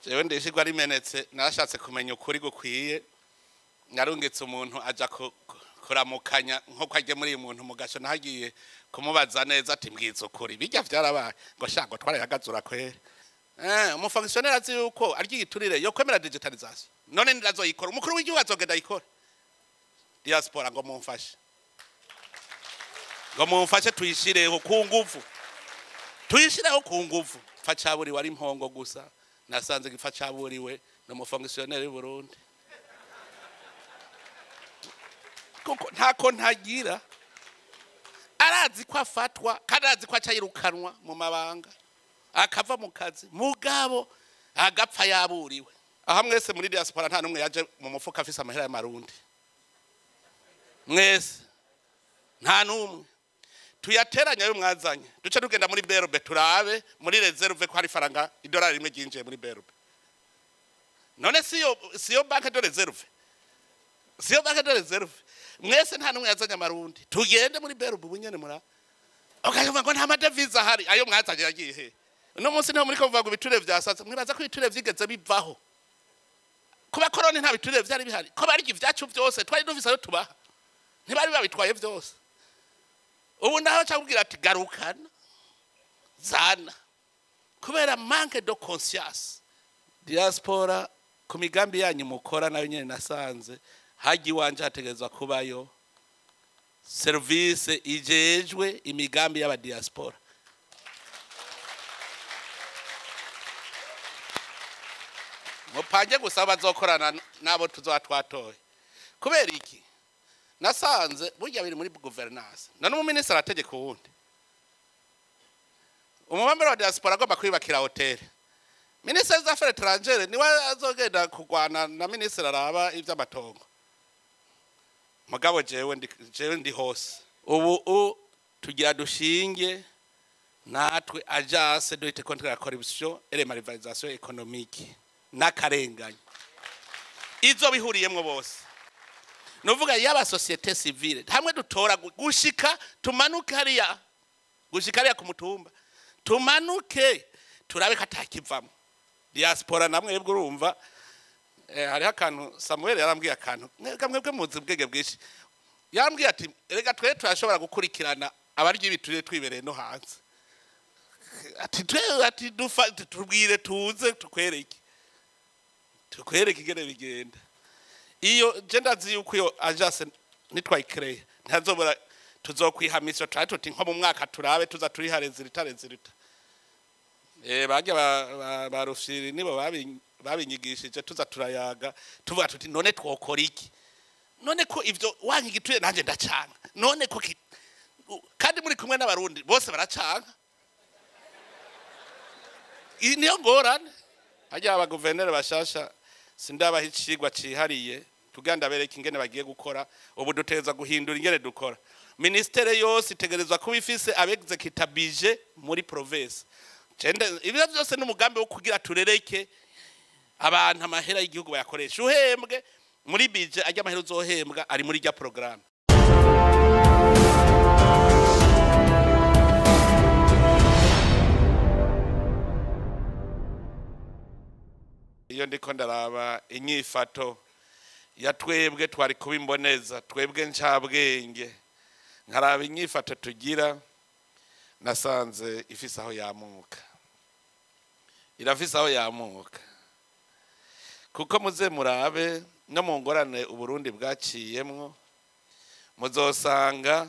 jewe ndishigwa rimenetse narashatse kumenya ukuri gukwiye narungitse umuntu aja kuramukanya nko kwaje muri umuntu mugasho nahagiye kumubaza neza ati mbwiza ukuri bijya vyarabaye ngo shango twarayagazura kwere umufonctionnaire azi yuko aryi igiturire yo kwemera digitalisation none ndazoyikora umukuru w'igihugu azogenda yikora Diaspora ngo mumfashe tuyishireho ku nguvu tuyishireho ku nguvu facaburi wari impongo gusa nasanze gifacaburiwe no mufonctionnaire w'u Burundi kuko ntako ntagira arazi ko afatwa kandi arazi ko acayirukanwa mu mabanga akava mu kazi mugabo agapfa yaburiwe aha mwese muri Diaspora nta numwe yaje mu mufuka afise amahera y'amarundi mwese nta numwe tuyateranya yo mwazanye duce tugenda muri biro turabe muri reserve ko hari faranga $1 rimwe ginje muri biro none siyo banque de reserve mwese nta numwe yazanye amarundi tugende muri biro bunyene mura okavuga ngo nta madevize ahari ayo mwazanye yagiye he no munsi nta muri ko vuga ibiturire vyasatse mwibaza ko ibiturire vyigeze bivaho kuba korone nta biturire vyari bihari ko bari ivyacu vyose twari dufise ayo tubaha ntibari babitwaye vyose ubu naho cyakubwira ati garukana zana kubera manque de conscience Diaspora ku migambi yanyu mukora nayo nyene nasanze haji wanje hategezwa kubayo service ijejwe imigambi y'aba Diaspora mupange gusaba bazokorana nabo tuzatwatoye kubera iki nasanze burya biri muri governance none mu minister ategeka wundi umumambere wa Diaspora agomba kwibakira hotel minister des affaires étrangères niwe azogenda kugwana na minister araba ivy'amatongo mugabo jewe ndi hose ubu tugira dushinge natwe agence de lutte contre la corruption et la malversation économique n'akarenganya izo bihuriyemwe bose novuga yaba société civile hamwe dutora gushika tumanuke hariya gushika hariya ku mutumba tumanuke turabe katakivamo Diaspora namwe bwo urumva hari akantu Samuel yarambwiye akantu mwebwe muzi bwege bwishi yambwiye ati rega twe turashobora gukurikirana abaryi ibiturire twibereye no hanze ati tubwire tuze tukwereke igere bigenda iyo genda zi yuko iyo agence nitwayikireye ntazobora tuzokwihamisha tuti nko mu mwaka turabe tuza turihareze ritarezirita bajya barushiri nibo babinyigishije tuza turayaga tuvuga tuti none twokora iki none ko ivyo wanyigituye nanje ndacanga none ko kandi muri kumwe n'abarundi bose baracanga niyo ngorane hajya aba guverineri bashasha sindabaha icigwa cihariye tuganda bereka ingene bagiye gukora ubu duteza guhindura ingene dukora ministere yose itegerezwa kuba ifise abexecutive muri province ibyo byose n'umugambi wo kugira turereke abantu amahera y'igihugu bayakoresha uhembwe muri budget ajya amahera uzohembwa ari muri rya programme iyo ndiko ndaraba inyifato ya twebwe twari kubimboneza twebwe ncabwenge nkaraba inyifato tugira nasanze ifise aho yamuka irafise aho yamuka kuko muze murabe no mu ngorane uburundi bwaciyemwo muzosanga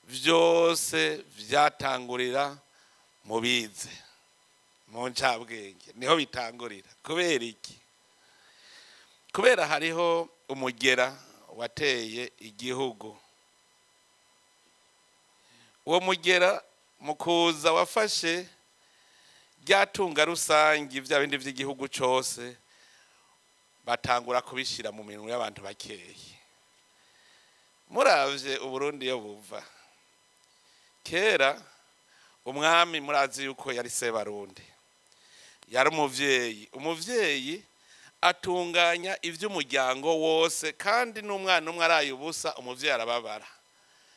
vyose vyatangurira mu bize mu ncabwenge niho bitangurira kubera iki kubera hariho umugera wateye igihugu uwo mugera mukuza wafashe ryatunga rusangi vya bindi vy'igihugu cose batangura kubishira mu minwe y'abantu bakeye muravye uburundi yo buva kera umwami murazi yuko yari Sebarundi yari umuvyeyi atunganya ivy'umuryango wose kandi n'umwana umwe araye ubusa umuvyeyi arababara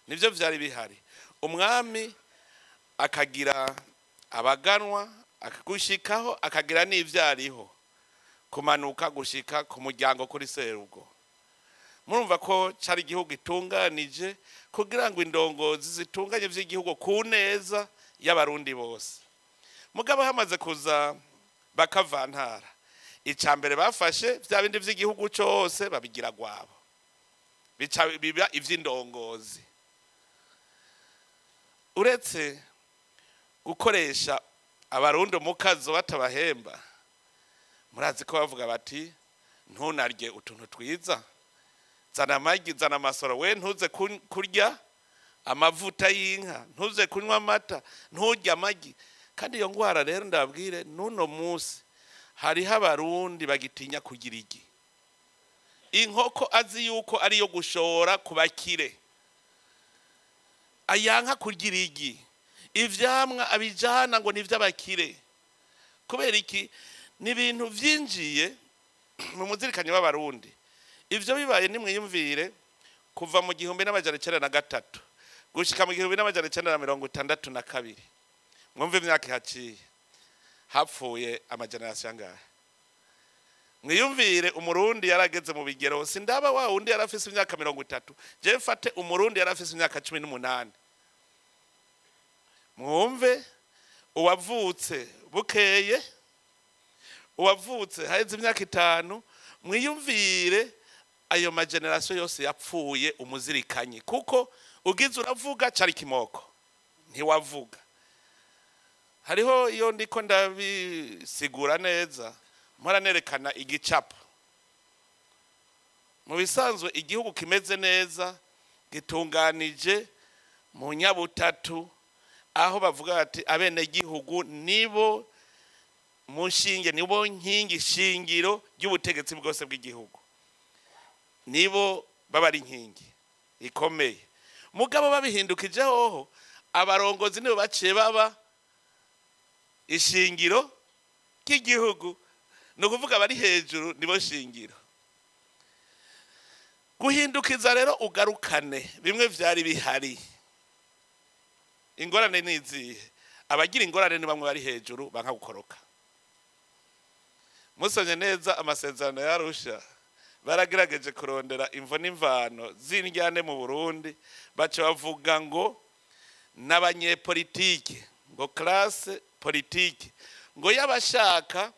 nivyo vyari bihari umwami akagira abaganwa akagushikaho akagira n'ivyariho kumanuka gushika ku muryango kuri serugo. Murumva ko cari igihugu itunganije kugira ngo indongozi zitunganye vy'igihugu ku neza y'abarundi bose. Mugabo hamaze kuza bakavantara, icambere bafashe vya bindi vy'igihugu cose babigira gwabo, bica biba ivy'indongozi. Uretse gukoresha abarundi mukazo batabahemba, murazi ko bavuga bati ntunarye utuntu twiza, zana amagi zana amasoro, we ntuze kurya amavuta y'inka, ntuze kunywa amata, nturya amagi. Kandi iyo ngwara rero ndababwire nuno musi hariho abarundi bagitinya kugira igi. Inkoko azi yuko ari yo gushora kubakire, ayanka kugira igi. Ivyamwa abijana ngo nivy'abakire. Kubera iki? Ni ibintu vyinjiye mu muzirikanyi w'abarundi. Ivyo bibaye nimwiyumvire kuva mu 1903 gushika mu 1962. Mwumve imyaka ihaciye, hapfuye amagenerasiyo angahe? Mwiyumvire umurundi yarageze mu bigero, sindaba wa wundi yarafise imyaka 30, je mfate umurundi yarafise imyaka 18. Mwumve uwavutse bukeye, uwavutse haheze imyaka 5, mwiyumvire ayo magenerasiyo yose yapfuye umuzirikanyi. Kuko ugize uravuga cari kimoko, ntiwavuga. Hariho iyo ndiko ndabisigura neza, mpora nerekana igicapo. Mu bisanzwe igihugu kimeze neza, gitunganije mu nyabutatu, aho bavuga bati abene gihugu nibo mushinge, nibo nkingi shingiro y'ubutegetsi bwose bw'igihugu, nibo baba ari nkingi ikomeye. Mugabo babihindukije hoho, abarongozi nibo baciye baba ishingiro k'igihugu, no kuvuga bari hejuru nibo shingiro. Guhindukiza rero ugarukane bimwe vyari bihari. Ingorane nizihe? Abagira ingorane ni bamwe bari hejuru banka gukoroka. Musonye neza amasezerano yarusha, baragerageje kurondera imvo n'imvano z'indyane mu Burundi, baca bavuga ngo n'abanyepolitike, ngo classe politique, ngo yabashaka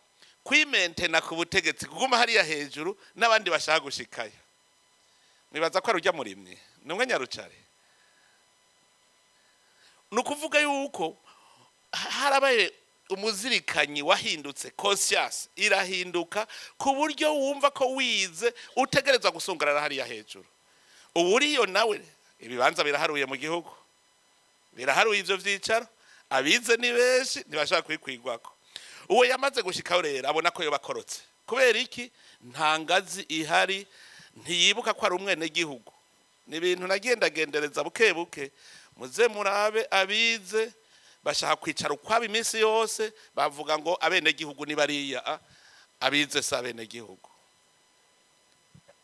kwimentena ku butegetsi kuguma hariya hejuru n'abandi bashaka gushikayo. Mwibaza ko arujya murimwe numwe nyarucare. Nukuvuga yuko harabaye umuzirikanyi wahindutse, conscience irahinduka ku buryo wumva ko wize utegerezwa gusungarara hariya hejuru. Uburiyo nawe ibibanza biraharuye mu gihugu, biraharuye ivyo vyicaro, abize ni benshi ntibashaka kwikwigwako. Uwo yamaze gushikaho rero abona ko yo bakorotse. Kubera iki? Nta ngazi ihari, ntiyibuka ko ari umwene gihugu. Ni ibintu nagendagendereza buke buke, muze murabe abize bashaka kwicara ukwaba iminsi yose, bavuga ngo abene gihugu ni bariya, abize sa bene gihugu.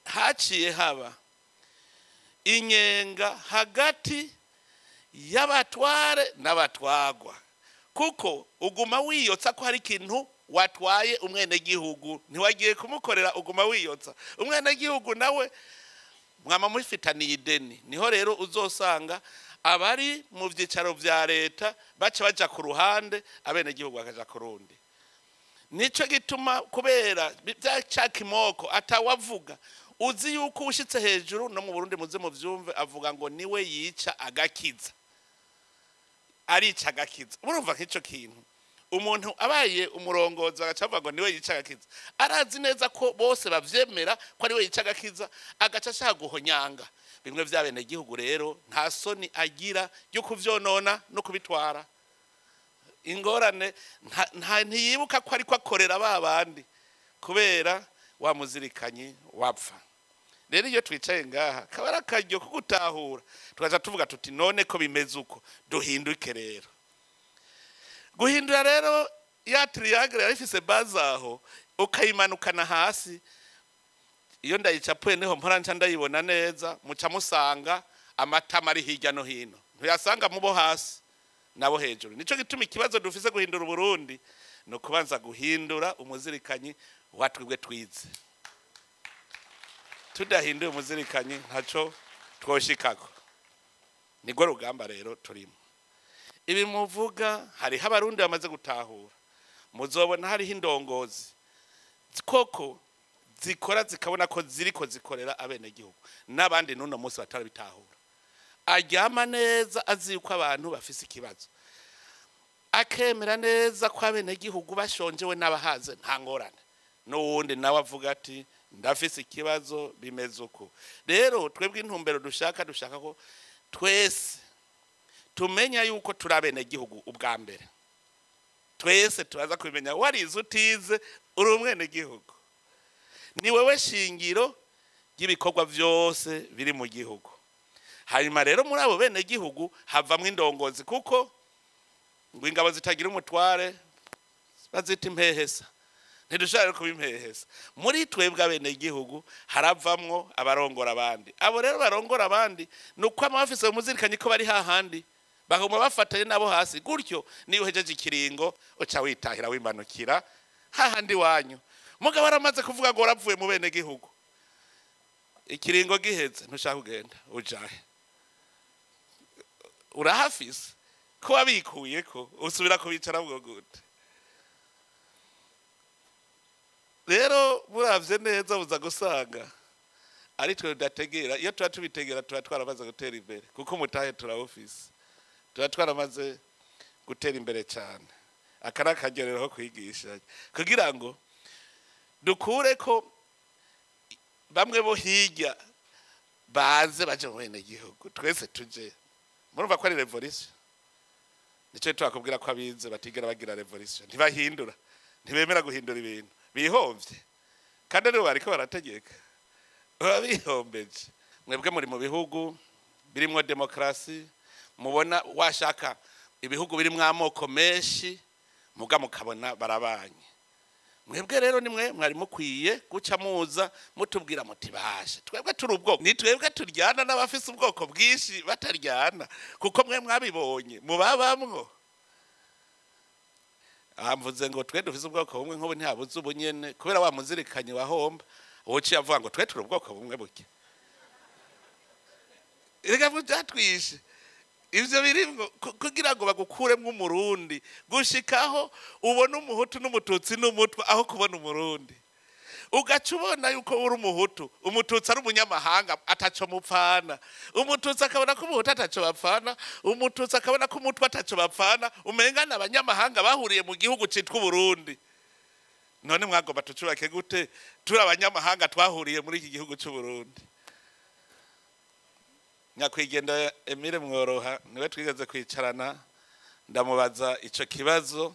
Haciye haba inyenga hagati y'abatware n'abatwagwa, kuko uguma wiyotsa ko hari ikintu watwaye umwene gihugu, ntiwagiye kumukorera, uguma wiyotsa. Umwene gihugu nawe mwama mufitaniye ideni. Niho rero uzosanga abari mu vyicaro vya leta baca baja ku ruhande, abene gihugu bakaja ku rundi. Nico gituma kubera bya kimoko atawavuga, uzi yuko ushitse hejuru no mu Burundi muze mu vyumve avuga ngo niwe yica agakiza, arica agakiza. Urumva nk'ico kintu umuntu abaye umurongozi agacavuga ngo niwe yica agakiza, arazi neza ko bose bavyemera ko ari we yica agakiza, agaca ashaka guhonyanga bimwe vy'abene gihugu. Rero nta soni agira yo kuvyonona no kubitwara. Ingorane ntiyibuka ko ariko akorera babandi kubera wa muzirikanyi wapfa. Rero iyo twicaye ngaha kabara karyo ko gutahura, tukaza tuvuga tuti none ko bimeze uko, duhinduke rero. Guhindura rero ya triangle yarifise bazaho ukayimanukana hasi, iyo ndayicapuye niho mpora nca ndayibona neza, muca musanga amatama ari hirya no hino, ntuyasanga mubo hasi nabo hejuru. Nico gituma ikibazo dufise guhindura Burundi no kubanza guhindura umuzirikanyi watwibwe twize tudahinduye umuzirikanyi ntaco twoshikako. Nigwo rugamba rero turimo. Ibi muvuga hariho abarundi bamaze gutahura, muzobona hariho indongozi koko zikora zikabona ko ziriko zikorera abenegihugu n'abandi n'uno munsi batarabitahura. Aryama neza azi ko abantu bafise ikibazo, akemera neza ko abenegihugu bashonjewe n'abahaze nta ngorane, n'uwundi nawe avuga ati ndafise ikibazo bimeze uko. Rero twebwe intumbero dushaka ko twese tumenya yuko turi abenegihugu ubwa mbere. Twese turaza kubimenya, warize utize uri umwenegihugu. Ni wewe shingiro ry'ibikorwa byose biri mu gihugu. Hanyuma rero muri abo benegihugu havamwe indongozi, kuko ngo ingabo zitagira umutware bazita impehesa, ntidushaka kuba impehesa. Muri twebwe abenegihugu haravamwo abarongora abandi. Abo rero barongora abandi nuko amafise umuzirikanye ko bari hahandi bagomba bafatanye nabo hasi, gutyo niyo uhejeje ikiringo uca witahira wimanukira hahandi wanyu. Mugabo aramaze kuvuga ngo waravuye mu benegihugu, ikiringo giheze ntushaka kugenda ujahe, urahafise ko wabikuye ko usubira kubicara bwo gute. Rero muravye neza uza gusanga ari twe dategera, iyo tuba tubitegera tuba twaramaze gutera imbere, kuko mutahe turawufise, tuba twaramaze gutera imbere cyane. Akara akagerero ko kwigisha kugira ngo dukure ko bamwe bo hirya baze baje mu bene gihugu, twese tuje. Murumva ko ari revolution, nico twakubwira ko abize batigera bagira revolution, ntibahindura, ntibemera guhindura ibintu, bihomvye kandi rero bariko barategeka babihombeje. Mwebwe muri mu bihugu birimwo demokrasi, mubona washaka ibihugu birimwo amoko menshi, muga mukabona barabanye. Mwebwe rero nimwe mwari mukwiye guca muza mutubwira muti bashe twebwe turi ubwoko, ni twebwe turyana n'abafise ubwoko bwinshi bataryana, kuko mwe mwabibonye mubabamwo. Amvuze ngo twe dufise ubwoko bumwe, nk'ubu ntihabuze ubunyene kubera wa muzirikanye wahomba woci avuga ngo twe turi ubwoko bumwe buke. Rega byatwishe ivyo birimwo kugira ngo bagukuremwo umurundi, gushikaho ubona umuhutu n'umututsi n'umutwa aho kubona umurundi. Ugaca ubona yuko uri umuhutu, umututsi ari umunyamahanga ataco mupfana, umututsi akabona ko umuhutu ataco bapfana, umututsi akabona ko umutwa ataco bapfana, umengana abanyamahanga bahuriye mu gihugu citwa Burundi. None mwagomba tucubake gute turi abanyamahanga twahuriye muri iki gihugu cy'u Burundi? Nyakwigenda Emile Mworoha niwe twigeze kwicarana, ndamubaza ico kibazo,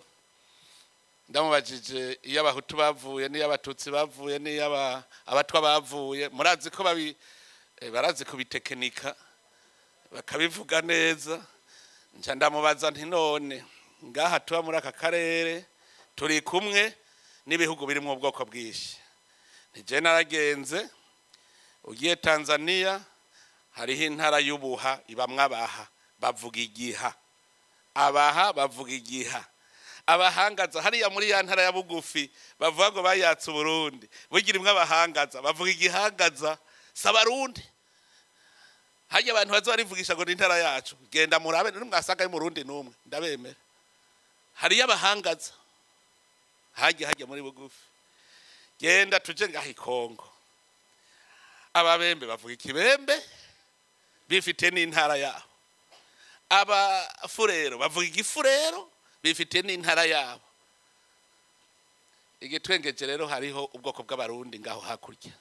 ndamubajije iyo abahutu bavuye n'iyo abatutsi bavuye n'iyo abatwa bavuye. Murazi ko barazi kubitekinika bakabivuga neza. Nca ndamubaza nti none ngaha tuba muri aka karere turi kumwe n'ibihugu biri mu bwoko bwinshi, nije naragenze ugiye Tanzania hariho intara y'ubuha ibamwe abaha bavuga igiha, abaha bavuga igiha. Abahangaza hariya muri ya ntara ya bugufi bavuga ngo bayatse Burundi, bugira imwe abahangaza bavuga igihangaza s'abarundi. Hajya abantu bazo barivugisha ngo n'intara yacu, genda murabe n'umwasanga mu Burundi numwe ndabemera. Hariya abahangaza hajya muri bugufi, genda tuje ngaho Kongo, ababembe bavuga ikibembe bifite n'intara yabo, abafurero bavuga igifurero bifite n'intara yabo. Igitwengeje rero hariho ubwoko bw'abarundi ngaho hakurya,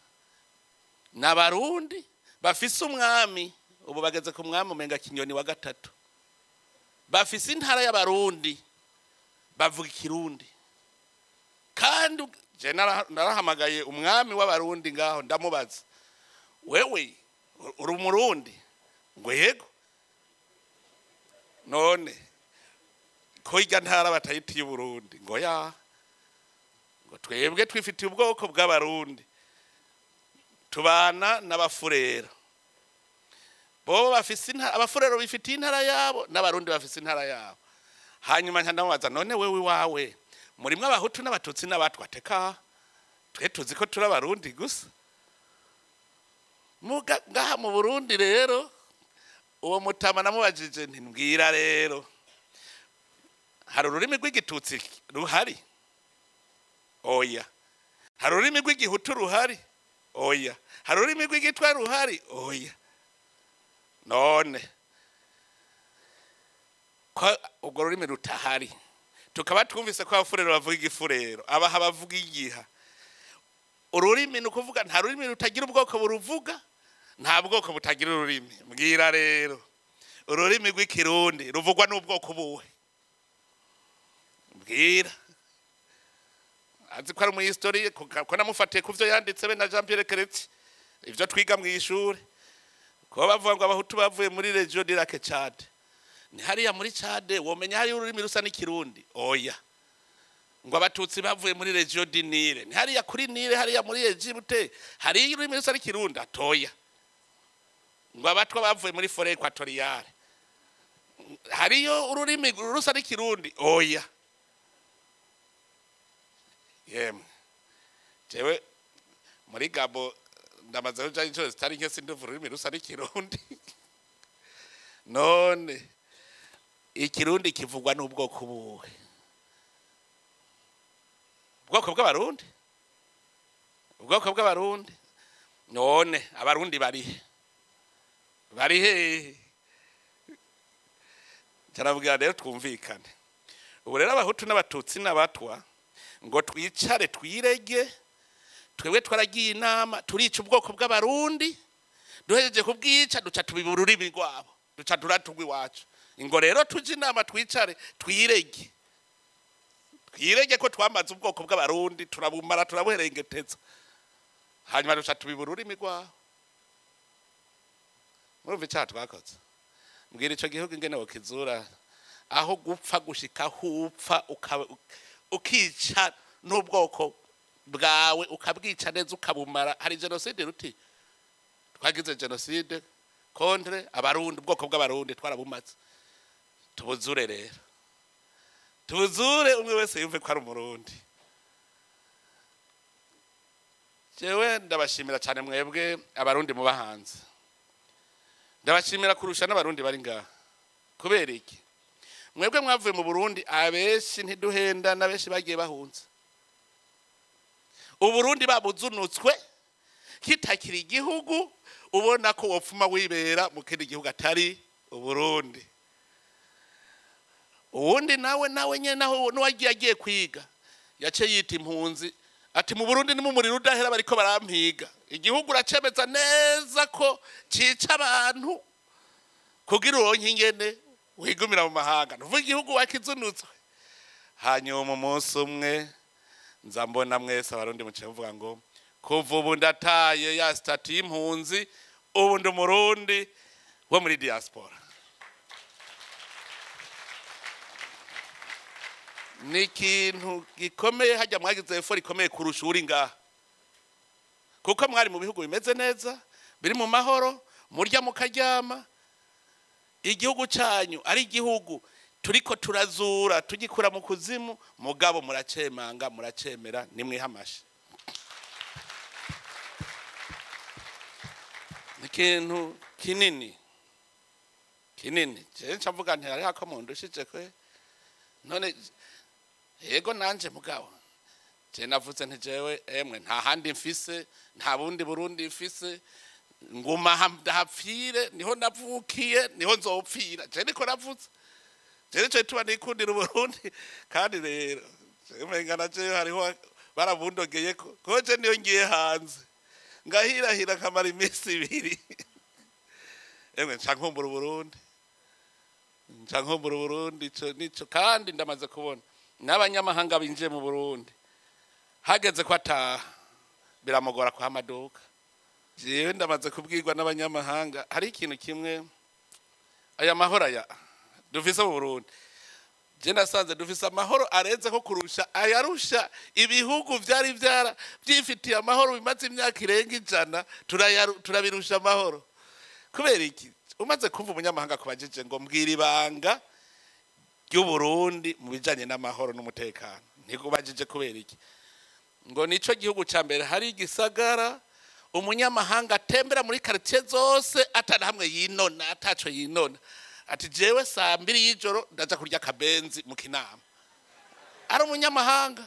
n'abarundi bafise umwami, ubu bageze ku mwami umenga Kinyoni wa gatatu, bafise intara y'abarundi bavuga ikirundi. Kandi je narahamagaye umwami w'abarundi ngaho ndamubaza, wewe uri umurundi? Ngo yego. None ko irya ntara batayitiye Burundi? Ngo ya, ngo twebwe twifitiye ubwoko bw'abarundi, tubana n'abafurero, bo bafise intara, abafurero bifitiye intara yabo n'abarundi bafise intara yabo. Hanyuma ndamubaza none wewe wawe murimwe abahutu n'abatutsi n'abatwa? Teka twe tuzi ko turi abarundi gusa ngaha mu Burundi rero uwo mutama namubajije nti mbwira rero hari ururimi rw'igitutsi ruhari oya hari ururimi rw'igihutu ruhari oya hari ururimi rw'igitwa ruhari oya none ko ubwo rurimi rutahari tukaba twumvise ko abafurero bavuga igifurero abaha bavuga igiha ururimi nukuvuga nta rurimi rutagira ubwoko buruvuga nta bwoko butagira ururimi mbwira rero ururimi rw'ikirundi ruvugwa n'ubwoko buwe mbwira azi ko ari mu history ko namufatiye kuvyo yanditse be na Jean Pierre Keretse ivyo twiga mu ishuri ko bavuga ngo abahutu bavuye muri region de Lac Chad ni hariya muri Chad womenya hari ururimi rusa n'ikirundi oya ngo abatutsi bavuye muri region du Nile ni hariya kuri Nile hariya muri Egypte hari ururimi rusa n'ikirundi atoya ngo abatwa bavuye muri forêt équatoriale hariyo ururimi rusa n'ikirundi oya yemwe jewe muri Gabo ndamaze kuja inshuro zitari nke sinduva ururimi rusa n'ikirundi none ikirundi kivugwa n'ubwoko buwe ubwoko bw'abarundi ubwoko bw'abarundi none abarundi barihe cyaravuga rero twumvikane ubu rero abahutu n'abatutsi n'abatwa ngo twicare twirege twebwe twaragiye inama turica ubwoko bw'abarundi duhejeje kubwica duca tubiba ururimi rwabo duca turatugwa iwacu ingo rero tuje inama twicare twirege ko twamaze ubwoko bw'abarundi turabumara turabuherengeteza hanyuma duca tubiba ururimi rwabo murumva icyaha twakoze mbwira ico gihugu ingene wokizura aho gupfa gushika hupfa ukica n'ubwoko bwawe ukabwica neza ukabumara hari genocide ruti twagize genocide contre abarundi ubwoko bw'abarundi twarabumaze tubuzure rero tubuzure umwe wese yumve ko ari umurundi jewe ndabashimira cyane mwebwe abarundi mu bahanze ndabashimira kurusha n'abarundi bari ngaha kubera iki mwebwe mwavuye mu Burundi abeshi ntiduhenda n'abeshi bagiye bahunze uburundi babuzunutswe kitakiri igihugu ubona ko wopfuma wibera mu kindi gihugu atari uburundi uwundi nawe nyene naho nuwagiye kwiga yace yita impunzi ati mu Burundi ni mu muriro udahera bariko barampiga igihugu uracemeza neza ko cica abantu kugira uronke ingene wigumira mu mahanga nuvuga igihugu wakizunutswe hanyuma umunsi umwe nza mbona mwese abarundi muciye muvuga ngo kuva ubu ndataye ya stati y'impunzi ubu ndi umurundi wo muri diaspora ni ikintu gikomeye hajya mwagize effort ikomeye kurusha uri ngaha kuko mwari mu bihugu bimeze neza biri mu mahoro murya mukaryama igihugu cyanyu ari igihugu turiko turazura tugikura mu kuzimu mugabo muracemanga muracemera nimwihamashe ikintu kinini je ncamvuga nti ari hako mundushije kwe none yego nanje mugabo je navuze nti jewe emwe nta handi mfise nta bundi Burundi mfise nguma hapfire niho navukiye niho nzopfira je niko navuze je cyo tuba nikundira Burundi kandi rero mengana je hariho barabundogeye ko je niyo ngiye hanze ngahirahira kamara imisi ibiri emwe ncankumbura Burundi nico kandi ndamaze kubona n'abanyamahanga binje mu Burundi hageze ko ataha biramugora kwa amaduka jewe ndamaze kubwirwa n'abanyamahanga hari ikintu kimwe aya mahoro aya dufise mu Burundi je nasanze dufise amahoro arenze ko kurusha ayarusha ibihugu vyari byifitiye amahoro bimaze imyaka irenga 100 turabirusha amahoro kubera iki umaze kumva umunyamahanga kubajije ngo mbwira ibanga ry'u Burundi mu bijanye n'amahoro n'umutekano ntikubajije kubera iki ngo nico gihugu ca mbere hari igisagara umunyamahanga atembera muri quartier zose atana hamwe yinona ataco yinona ati jewe saa 2 y'ijoro ndaja kurya kabenzi mu Kinama ari umunyamahanga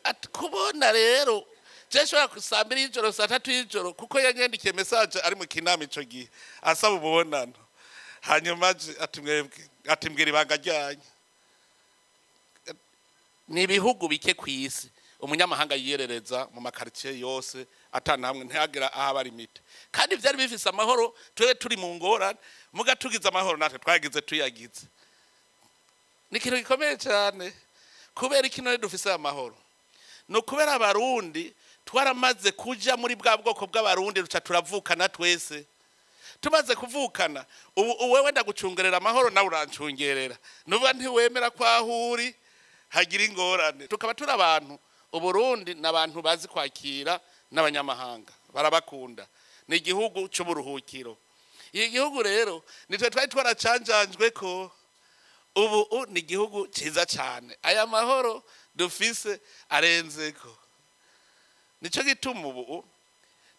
ati kubona rero jesho saa 2 y'ijoro saa 3 y'ijoro kuko yanyandikiye message ari mu Kinama ico gihe asaba ubonano hanyuma ati mbwira ibanga ryanye ni ibihugu bike kwisi umunyamahanga yiyerereza mu makartier yose atana hamwe ntihagira aho bari mite kandi byari bifise amahoro twere turi mu ngorane muga tugize amahoro natwe twagize tuyagize ni kintu gikomeye cyane kubera ikintu dufise amahoro no kubera abarundi twaramaze kuja muri bwa bwoko bw'abarundi ruca turavukana twese tumaze kuvukana ubu wewe ndagucungerera amahoro nawe urancungerera nuvuga ntiwemera kwa huri hagira ingorane tukaba turi abantu uburundi n'abantu bazi kwakira n'abanyamahanga barabakunda ni igihugu cy'uburuhukiro iyi gihugu rero nitwe twari twaracanjanjwe ko ubu ni igihugu cyiza cyane aya mahoro dufise arenzeko nico gituma ubu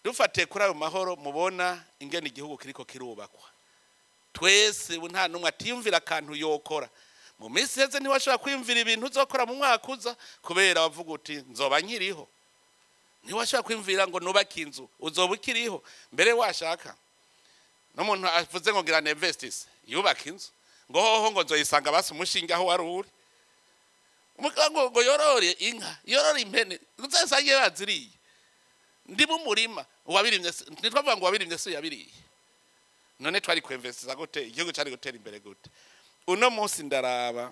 dufatiye kuri ayo mahoro mubona ingene igihugu kiriko kirubakwa twese nta numwe atiyumvira akantu yokora mu minsi heze ntiwashobora kwiyumvira ibintu uzokora mu mwaka uza kubera wavuga uti nzoba nkiriho ntiwashobora kwiyumvira ngo nubake inzu uzoba ukiriho mbere washaka n'umuntu avuze ngo ngira investis yubaka inzu ngo hoho ngo nzoyisanga basi umushinga aho wari uri umugabo ngo yorore inka yorore impene uzasangiye baziriye ndi mu murima wabirimye nitwavuga ngo wabirimye so yabiriye none twari kwinvestiza gute igihugu cyari gutera imbere gute uno munsi ndaraba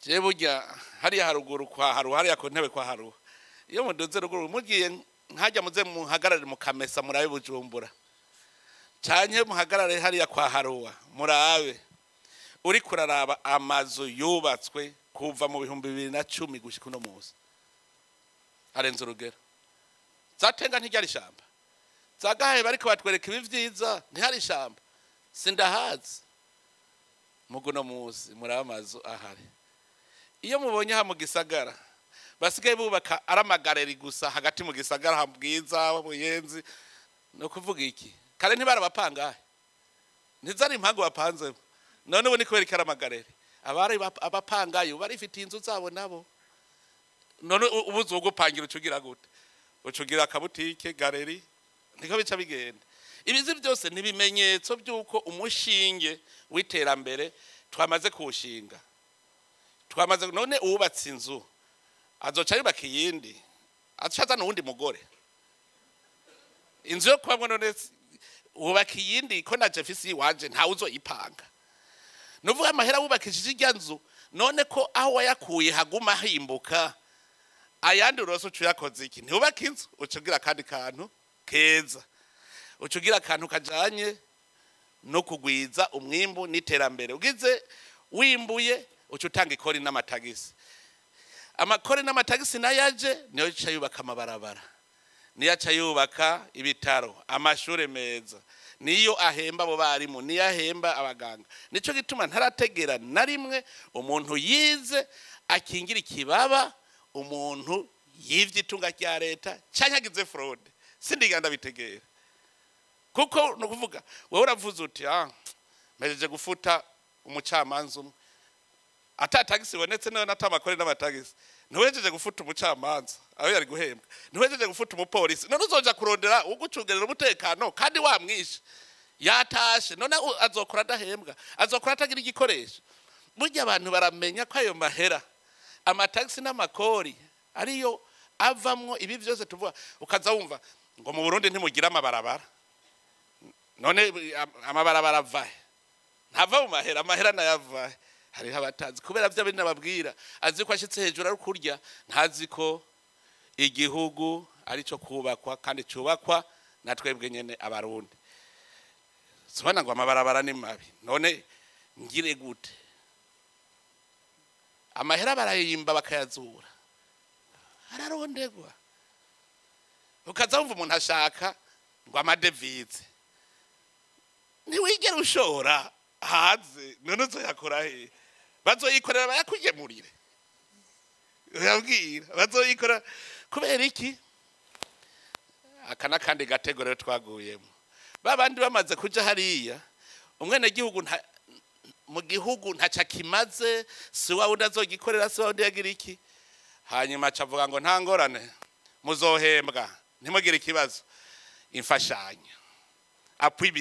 je burya hari haruguru kwa haru hari ku ntebe kwa haru iyo muduze ruguru mugiye nkajya muze muhagarare mu Kamesa murabe Bujumbura cyanye muhagarare hari kwa haruwa murabe uri kuraraba amazu yubatswe kuva mu 2010 gushika uno munsi arenze urugero zatenga ntiryari shamba zagahe bariko batwereka ibi vyiza ntihari shamba sindahazi muguno muzi muri amazu ahari iyo mubonye ha mu gisagara basigaye bubaka aramagareri gusa hagati mu gisagara habwiza buyenzi no kuvuga iki kare ntibarabapangahe ntizari impango bapanze none ubu ni kubera ikaramagareri abari abapangaye barifitiye inzu zabo nabo none ubuze ugupangira ucugira gute ucugira akabutike galeri niko bica bigenda ibizi byose nibimenyetso byuko umushinge witerambere twamaze kuwushinga twamaze none ubatse inzu azoca yubaka iyindi azaza n'undi mugore inzu yo kwamwe none ubaka iyindi ko na Jefisi waje nta uzoyipanga nuvuga amahera wubakishije irya nzu none ko aho wayakuye haguma himbuka ayandi uroso uyakoze iki ntubaka inzu ucugira kandi kantu keza ucugira kantu kajanye no kugwiza umwimbu n'iterambere ugize wimbuye ucutanga ikori n'amatagisi amakori n'amatagisi nayaje niyo cyo yubaka amabarabara niyo cyo yubaka ibitaro amashure meza niyo ahemba abo barimu niyo ahemba abaganga nico gituma ntarategera na rimwe umuntu yize akingira ikibaba umuntu yivye itunga rya leta cyanyagize fraude sindiganda bitegera kuko no kuvuga wowe uravuze uti mejeje gufuta umucamanza umwe atatagisi bonetse none atamakore n'amatagisi ntiwejeje gufuta umucamanza aho yari guhembwa ntiwejeje gufuta umupolisi none uzoja kurondera ugucungerera umutekano kandi wamwishe yatashe none azokora adahembwa azokora atagira igikoresho burya abantu baramenya ko ayo mahera amatagisi n'amakori ariyo avamwo ibi byose tuvuga ukaza wumva ngo mu Burundi ntimugira amabarabara none amabarabara avahe ntava mu mahera amahera nayavahe hari habatazi kubera bya bindi nababwira azi ko ashitse hejuru ari kurya ntazi ko igihugu ari cyo kubakwa kandi cyubakwa natwebwe nyene abarundi sobana ngo amabarabara ni mabi none ngire gute amahera barayimba bakayazura ararondegwa ukaza wumva umuntu ashaka ngo amadevize niwigera ushora haze none uzoyakora he bazoyikorera bayakugemurire urabwira bazoyikora kubera iki aka nakandi gatego rero twaguyemo babandi bamaze kuja hariya umwene gihugu mu gihugu ntaca kimaze si wawe udazogikorera si wawe yagira iki hanyuma acavuga ngo nta ngorane muzohembwa ntimugire ikibazo imfashanyo appui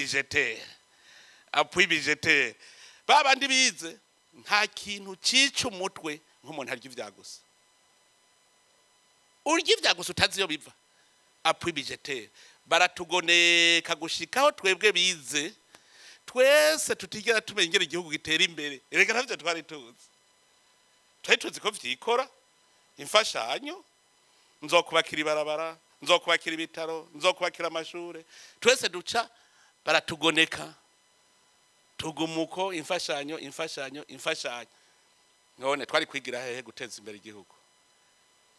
budgetaire babandi bize nta kintu cica umutwe nk'umuntu arya ivyagusa urya ivyagusa utazi iyo biva appui budgetaire baratugoneka gushikaho twebwe bize twese tutigera tumenya ingene igihugu gitera imbere erega navyo twari tuzi ko vyikora imfashanyo nzokubakira ibarabara nzokubakira ibitaro nzokubakira amashure twese duca baratugoneka tugumuko imfashanyo none twari kwigira hehe guteza imbere igihugu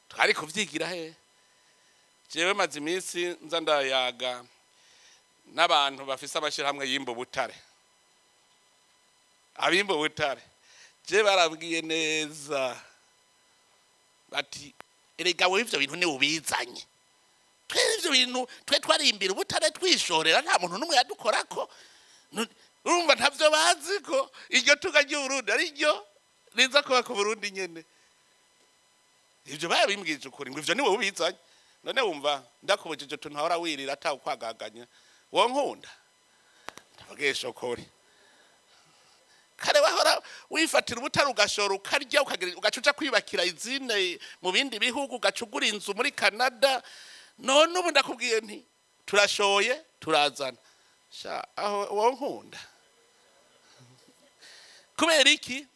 twari kuvyigira hehe jewe maze iminsi nza ndayaga n'abantu bafise abashirahamwe yimba butare abimba butare je barabwiye neza bati erega we ivyo bintu ni ubizanye ivyo bintu twarimbira ubutare twishorera nta muntu numwe yadukorako urumva ntavyo bazi ko iryo tuga ry'Uburundi ari ryo riza kuba ku Burundi nyene ivyo babimbwije ukuri ngo ivyo ni wowe ubizanye none wumva ndakubujije tuntu ahora wirira atakwagaganya wonkunda ndavugesha ukuri kare wahora wifatira ubutari ugashora ukarya ugacuca kwibakira izine mu bindi bihugu ugacugura inzu muri Canada none ubu ndakubwiye nti turashoye turazana sha aho wonkunda kubera iki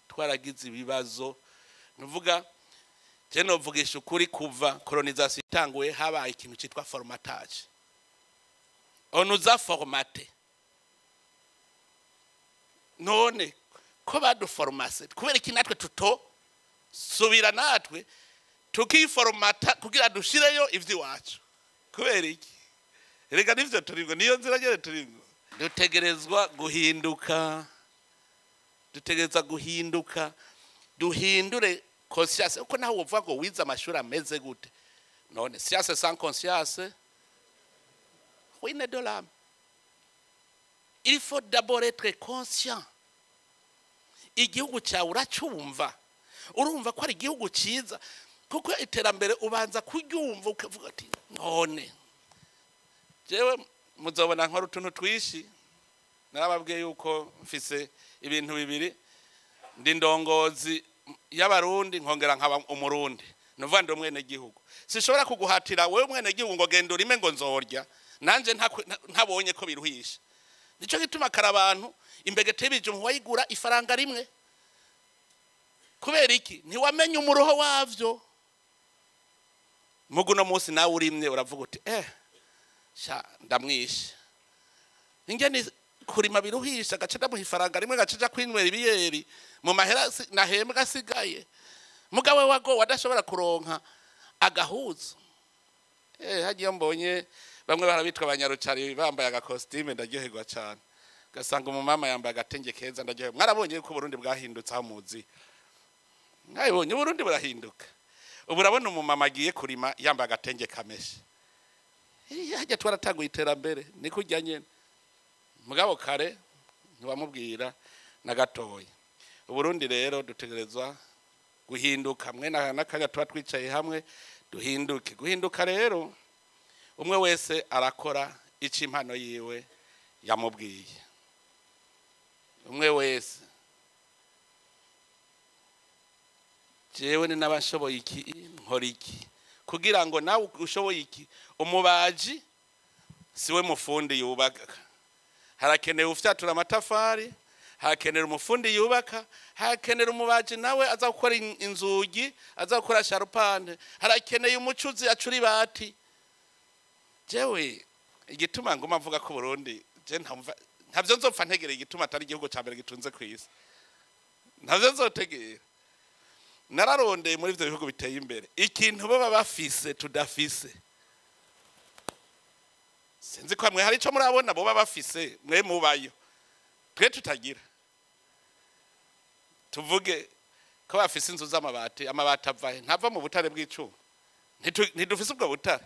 twaragize ibibazo nuvuga je novugisha ukuri kuva colonisation itanguye habaye ikintu citwa formatage on nous a formaté none ko baduformase kubera iki natwe subira natwe tukiformata kugira dushireyo ivyiwacu kubera iki rega nivyo turimwo niyo nzira nyene turimwo dutegerezwa guhinduka duhindure conscience uko naho uvuga ngo wiza amashuri ameze gute none science sans conscience ruine de l'âme. Il faut d'abord être conscient. Igihugu cyawe uracumva urumva ko ari igihugu cyiza kuko iterambere ubanza kuryumva ukavuga ati none jewe muzobona nkora utuntu twishi narababwiye yuko mfise ibintu bibiri ndi ndongozi y'Abarundi nkongera nkaba umurundi nuvuga ndi umwene gihugu sishobora kuguhatira wewe umwene gihugu ngo genda urime ngo nzorya nanje ntabonye ko biruhisha nico gituma karabantu imbegete y'ibijumbu wayigura ifaranga rimwe kubera iki ntiwamenye umuroho wavyo muguno munsi nawe urimye uravuga uti sha ndamwisha ingene kurima biruhisha gace ndamuha ifaranga rimwe gacija kwinywera ibiyeri mu mahera nahembwa asigaye mugawe wago wadashobora kuronka agahuzo hagiye mbonye bamwe barabitwa abanyarucari bambaye agakostime ndaryoherwa cyane gasanga umumama yambaye agatenge keza ndaryoherwa mwarabonye ko Burundi bwahindutse aho muzi mwabonye Burundi burahinduka ubu urabona umumama agiye kurima yambaye agatenge kameshe hajya twaratanguye iterambere niko ujya nyene mugabo kare ntibamubwira na gatoya Uburundi rero dutegerezwa guhinduka mwe n'akanya tuba twicaye hamwe duhinduke guhinduka rero umwe wese arakora ici impano yiwe yamubwiye umwe wese jewe ni nabashoboye iki nkora iki kugira ngo nawe ushoboye iki umubaji siwe mufundi yubaka harakeneye ufyatura amatafari harakenera umufundi yubaka harakenera umubaji nawe aza gukora inzugi aza gukora sharpane harakeneye umucuzi acuri bati jewe igituma ngoma mvuga ko Burundi je ntavyo nzopfa ntegera igituma atari igihugu ca mbere gitunze kwisi ntavyo nzotegera nararondeye muri ivyo bihugu biteye imbere ikintu baba bafise tudafise sinzi ko mwe hari ico murabona bo bafise mwe mubayo twe tutagira tuvuge ko bafise inzu z'amabati amabati avahe ntava mu butare bw'icuma ntidufise ubwo butare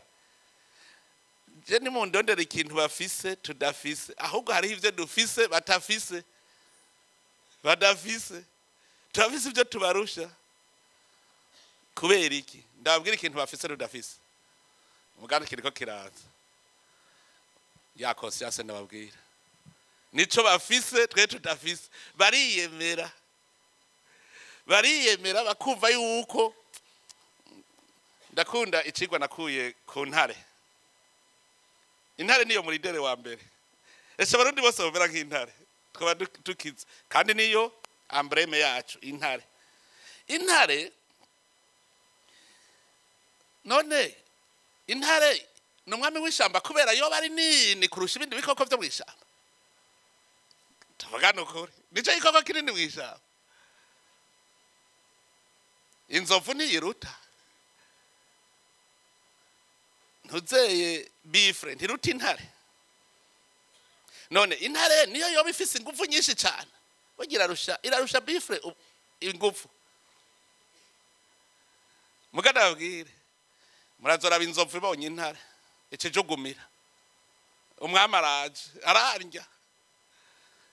je ni mu ndondera ikintu bafise tudafise ahubwo hariho ivyo dufise batafise badafise turafise ivyo tubarusha kubera iki ndababwira ikintu bafise tudafise umuganda kiriko kiraza ya conscience ndababwira nico bafise twe tudafise bariyemera bakumva yuko ndakunda icigwa nakuye ku ntare intare niyo muri dere wa mbere ese Abarundi bose bamera nk'intare twaba tukize kandi niyo embleme yacu intare none intare n'umwami w'ishamba kubera yo bari nini kurusha ibindi bikoko byo mw'ishamba tuvugana ukuri nico gikoko kinini mw'ishamba inzovu niyiruta ntuzeye bifre ntiruta intare none intare niyo yoba ifise ingufu nyinshi cyane bagira irarusha bifre ingufu mugana babwire murazora binzovu ibonye intare ikijugumira umwami araje ararya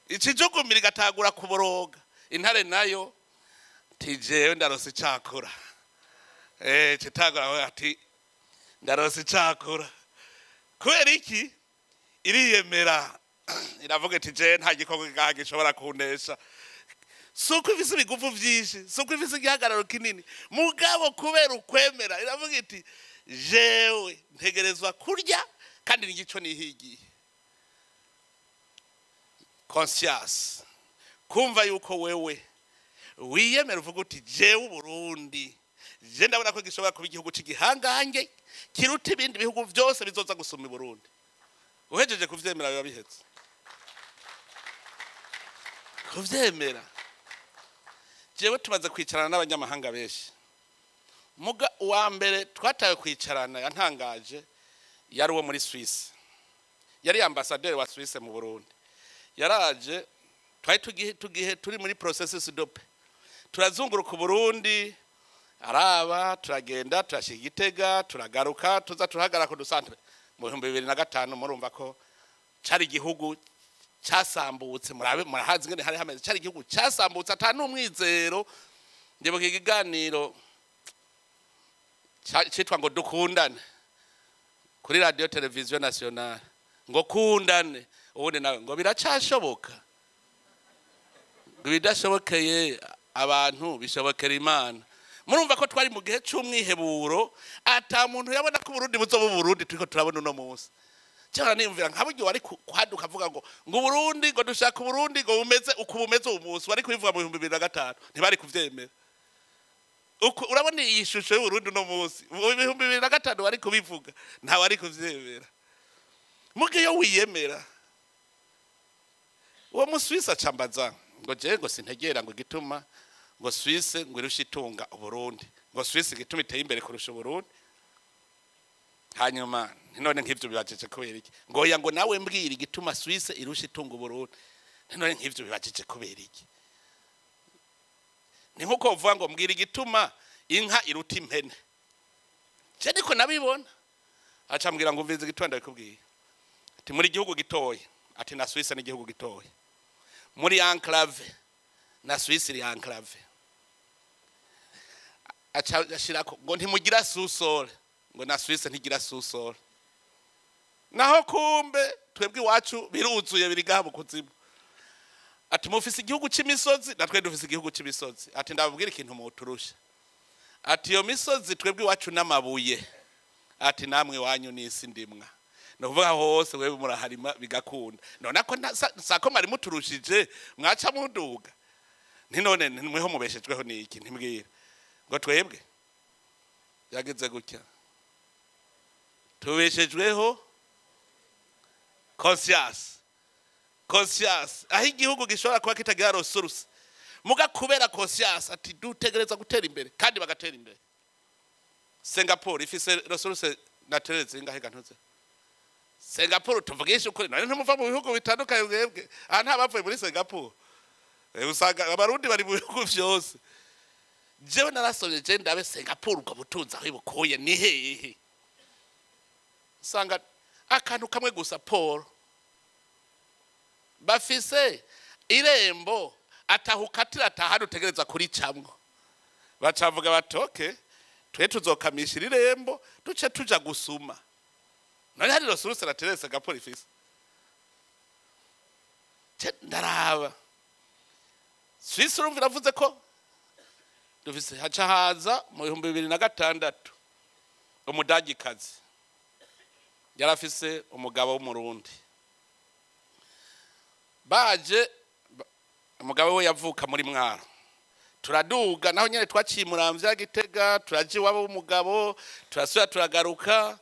ikijugumira igatagura kuboroga intare nayo tijewe ndarose icakura kitagura ati ndarose icakura kubera iki iriyemera iravuga iti je nta gikoko gishobora kunesha suko ifise ibigufu vyinshi suko ifise igihagararo kinini mugabo kubera ukwemera iravuga iti jewe ntegerezwa kurya kandi n'igico nihigiye conscience kumva yuko wewe wiyemera uvuga uti jewe Burundi je ndabona ko gishobora kuba igihugu cy'igihangange kiruta ibindi bihugu byose bizoza gusoma i Burundi uhejeje kuvyemera biba bihetse kuvyemera jewe tumaze kwicarana n'abanyamahanga benshi muga wa mbere twataye kwicarana yantangaje yari uwo muri Suisse yari ambassadeur wa Suisse mu Burundi yaraje twari turi muri processus dope turazunguruka ku Burundi araba turagenda turashika Gitega turagaruka tuza turahagara ku dusantre mu 2005 murumva ko cari igihugu cyasambutse murahazi ngene hari hameze cari igihugu cyasambutse atanumwizero ndibuka ikiganiro cyitwa ngo dukundane kuri radio television nationale ngo kundane ubundi nawe ngo biracashoboka bidashobokeye abantu bishobokera Imana murumva ko twari mu gihe cy'umwiheburo ata muntu yabona ko Burundi buzoba Burundi turiko turabona uno munsi cyane nimvira nkaburyo wari kwaduka avuga ngo Burundi ngo dushaka Burundi ngo bumeze ukubumeze umunsi wari kubivuga mu 2005 ntibari kuvyemera urabona iyi shusho y'Uburundi uno munsi mu 2005 wari kubivuga nta wari kuvyemera mugiye wiyemera uwo muswisi acambaza ngo je ngo sintegera ngo gituma ngo Suisse ngo irusha itunga Burundi ngo Suisse gituma iteye imbere kurusha Burundi hanyuma none nk'ivyo bibajeje kubera iki ngo ya ngo nawe mbwira igituma Suisse irusha itunga Burundi none nk'ivyo bibajeje kubera iki ni nkuko uvuga ngo mbwira igituma inka iruta impene je niko nabibona aca mbwira ngo umvize igitwanda bikubwiye ati muri gihugu gitoye ati na Suisse ni gihugu gitoye muri enclave na Suisse iri enclave ashirako ngo ntimugira susole ngo na Suisse ntigira susole naho kumbe twebwe iwacu biruzuye biri gaha bukuzimu ati mufise igihugu c'imisozi natwe dufise igihugu c'imisozi ati ndababwira ikintu muturusha ati iyo misozi twebwe iwacu n'amabuye ati namwe wanyu n'isi ndimwa no kuvuga hose wewe muraharima bigakunda none ko sako mari muturushije mwaca muduga none mweho mubeshejweho niki ntimbwira ngo twebwe yageze gutya tubeshejweho conscience aho igihugu gishobora kuba kitagira resource muga kubera conscience ati dutegereza gutera imbere kandi bagatera imbere Singapore ifise resource naturelle zingahe gantuze Singapore tuvugisha ukuri none ntumuva mu bihugu bitandukanye bwebwe aha nta bavuye muri Singapore usanga Abarundi bari mu bihugu byose jewe narasomye je ndabe Singapore ubwo butunzi aho ibukuye ni hehe sanga akantu kamwe gusa Paul bafise irembo atahukatira atahari utegereza kuri camwo bacavuga batoke twe tuzokamisha irembo duce tuja gusuma nari hari rosuruse la Teresa Singapore ifise ndaraba Swiss urumva iravuze ko dufise haca haza mu 2006 umudagikazi yarafise umugabo w'umurundi baje umugabo we yavuka muri Mwaro turaduga naho nyene twacimuramvya Gitega turaje wabo w'umugabo turasubira turagaruka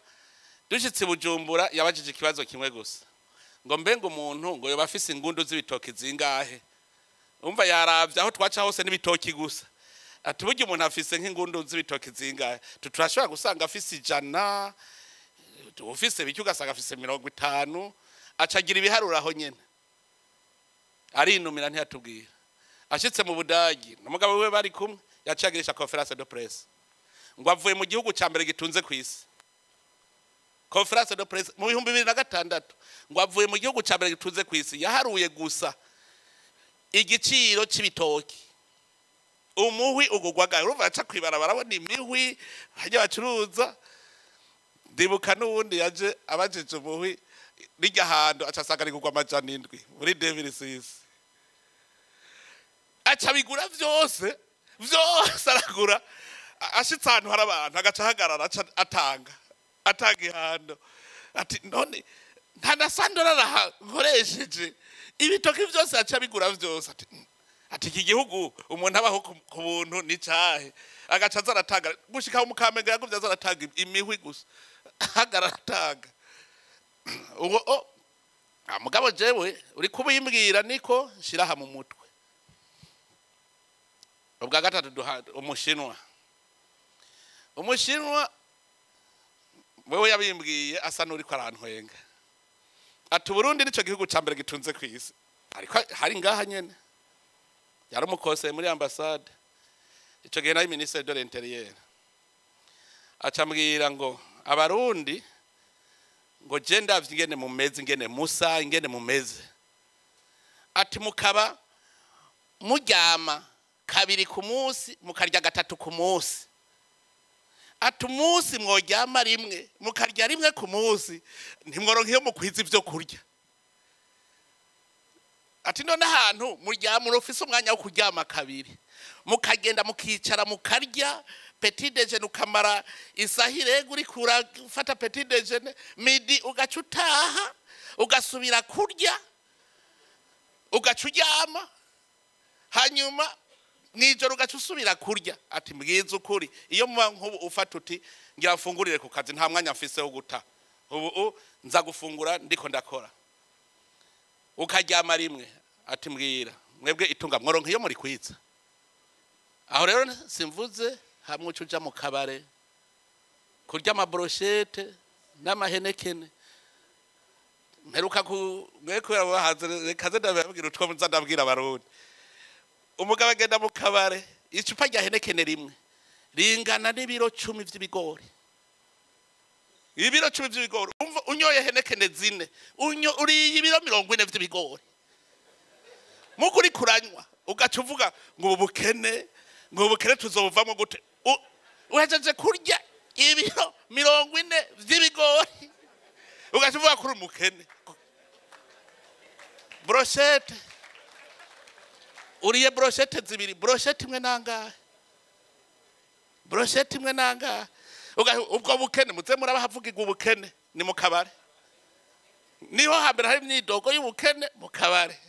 dushitse Bujumbura yabajije ikibazo kimwe gusa ngo mbenga umuntu ngo yoba afise ingundu z'ibitoki zingahe umva yaravye aho twaca hose n'ibitoki gusa ati burya umuntu afise nk'ingundu z'ibitoki zingahe turashobora gusanga afise 100 ufise biki ugasanga afise 50 acagira ibiharura aho nyene arinumira ntiyatubwira ashitse mu Budagi n'umugabo we bari kumwe yacagirisha conference de presse ngo avuye mu gihugu ca mbere gitunze kwisi conference de presse mu 2006 ngo avuye mu gihugu ca mbere gitunze kwisi yaharuye gusa igiciro c'ibitoki umuhwi ugugwaga urumva aca kwibarabara bo ni imihwi hajya bacuruza ndibuka n'ubundi yaje abajije umuhwi rijya hando acasanga rigugwa amajana 7 muri 2006 aca bigura vyose aragura ashitse ahantu hari abantu agaca hagarara atanga ihando ati none nta nasandora nkoresheje ibitoki vyose aca bigura vyose ati iki gihugu umuntu abaho ku buntu ni cahe agaca azaratanga gushika mu Kamenge yaguvye azaratanga imihwi gusa hagaratanga uwo mugabo jewe uri kubimbwira niko shiraha mu mutwe ubwa gatatu duhanda umushinwa wewe yabimbwiye asa n'uri ko arantwenga ati Burundi nico gihugu ca mbere gitunze kwisi ariko hari ngaha nyene yari umukose muri ambassade ico gihe nayo ministre de l'intérieur acambwira ngo Abarundi ngo je ndavye ingene mumeze ingene musa ingene mumeze ati mukaba muryama kabiri ku munsi mukarya gatatu ku munsi ati umunsi mworyama rimwe mukarya rimwe ku munsi ntimworonka iyo mukwiza ivyo kurya ati none ahantu muryama urofise umwanya wo kuryama kabiri mukagenda mukicara mukarya petit déjeuner ukamara isahire uri kurafata petit déjeuner midi ugaca utaha ugasubira kurya ugaca uryama hanyuma nijoro ugaca usubira kurya ati mbwiza ukuri iyo muba nk'ubu ufata uti ngira mfungurire ku kazi nta mwanya mfise wo guta ubu nza gufungura ndiko ndakora ukaryama rimwe ati mbwira mwebwe itunga mworonka iyo muri kwiza aho rero simvuze hamwe ucuja mu kabare kurya amabrochette n'amahenekene mperuka ku mweko yabahaze kaze ndababwira utwo muza ndabwira Abarundi umugabo agenda mu kabare icupa rya henekene rimwe ringana n'ibiro 10 vy'ibigori ibiro 10 vy'ibigori umva unyoye henekene zine uriye ibiro 40 vy'ibigori mukuri kuranywa ugaca uvuga ngo ubukene tuzovamo gute uhejeje kurya ibiro 40 vy'ibigori ugaca uvuga kuri umukene brochette uriye brochette zibiri brochette imwe nangahe ubwo bukene muze murabahavugirwa ubukene ni mu kabare niho hambere hari imyidogo y'ubukene mu kabare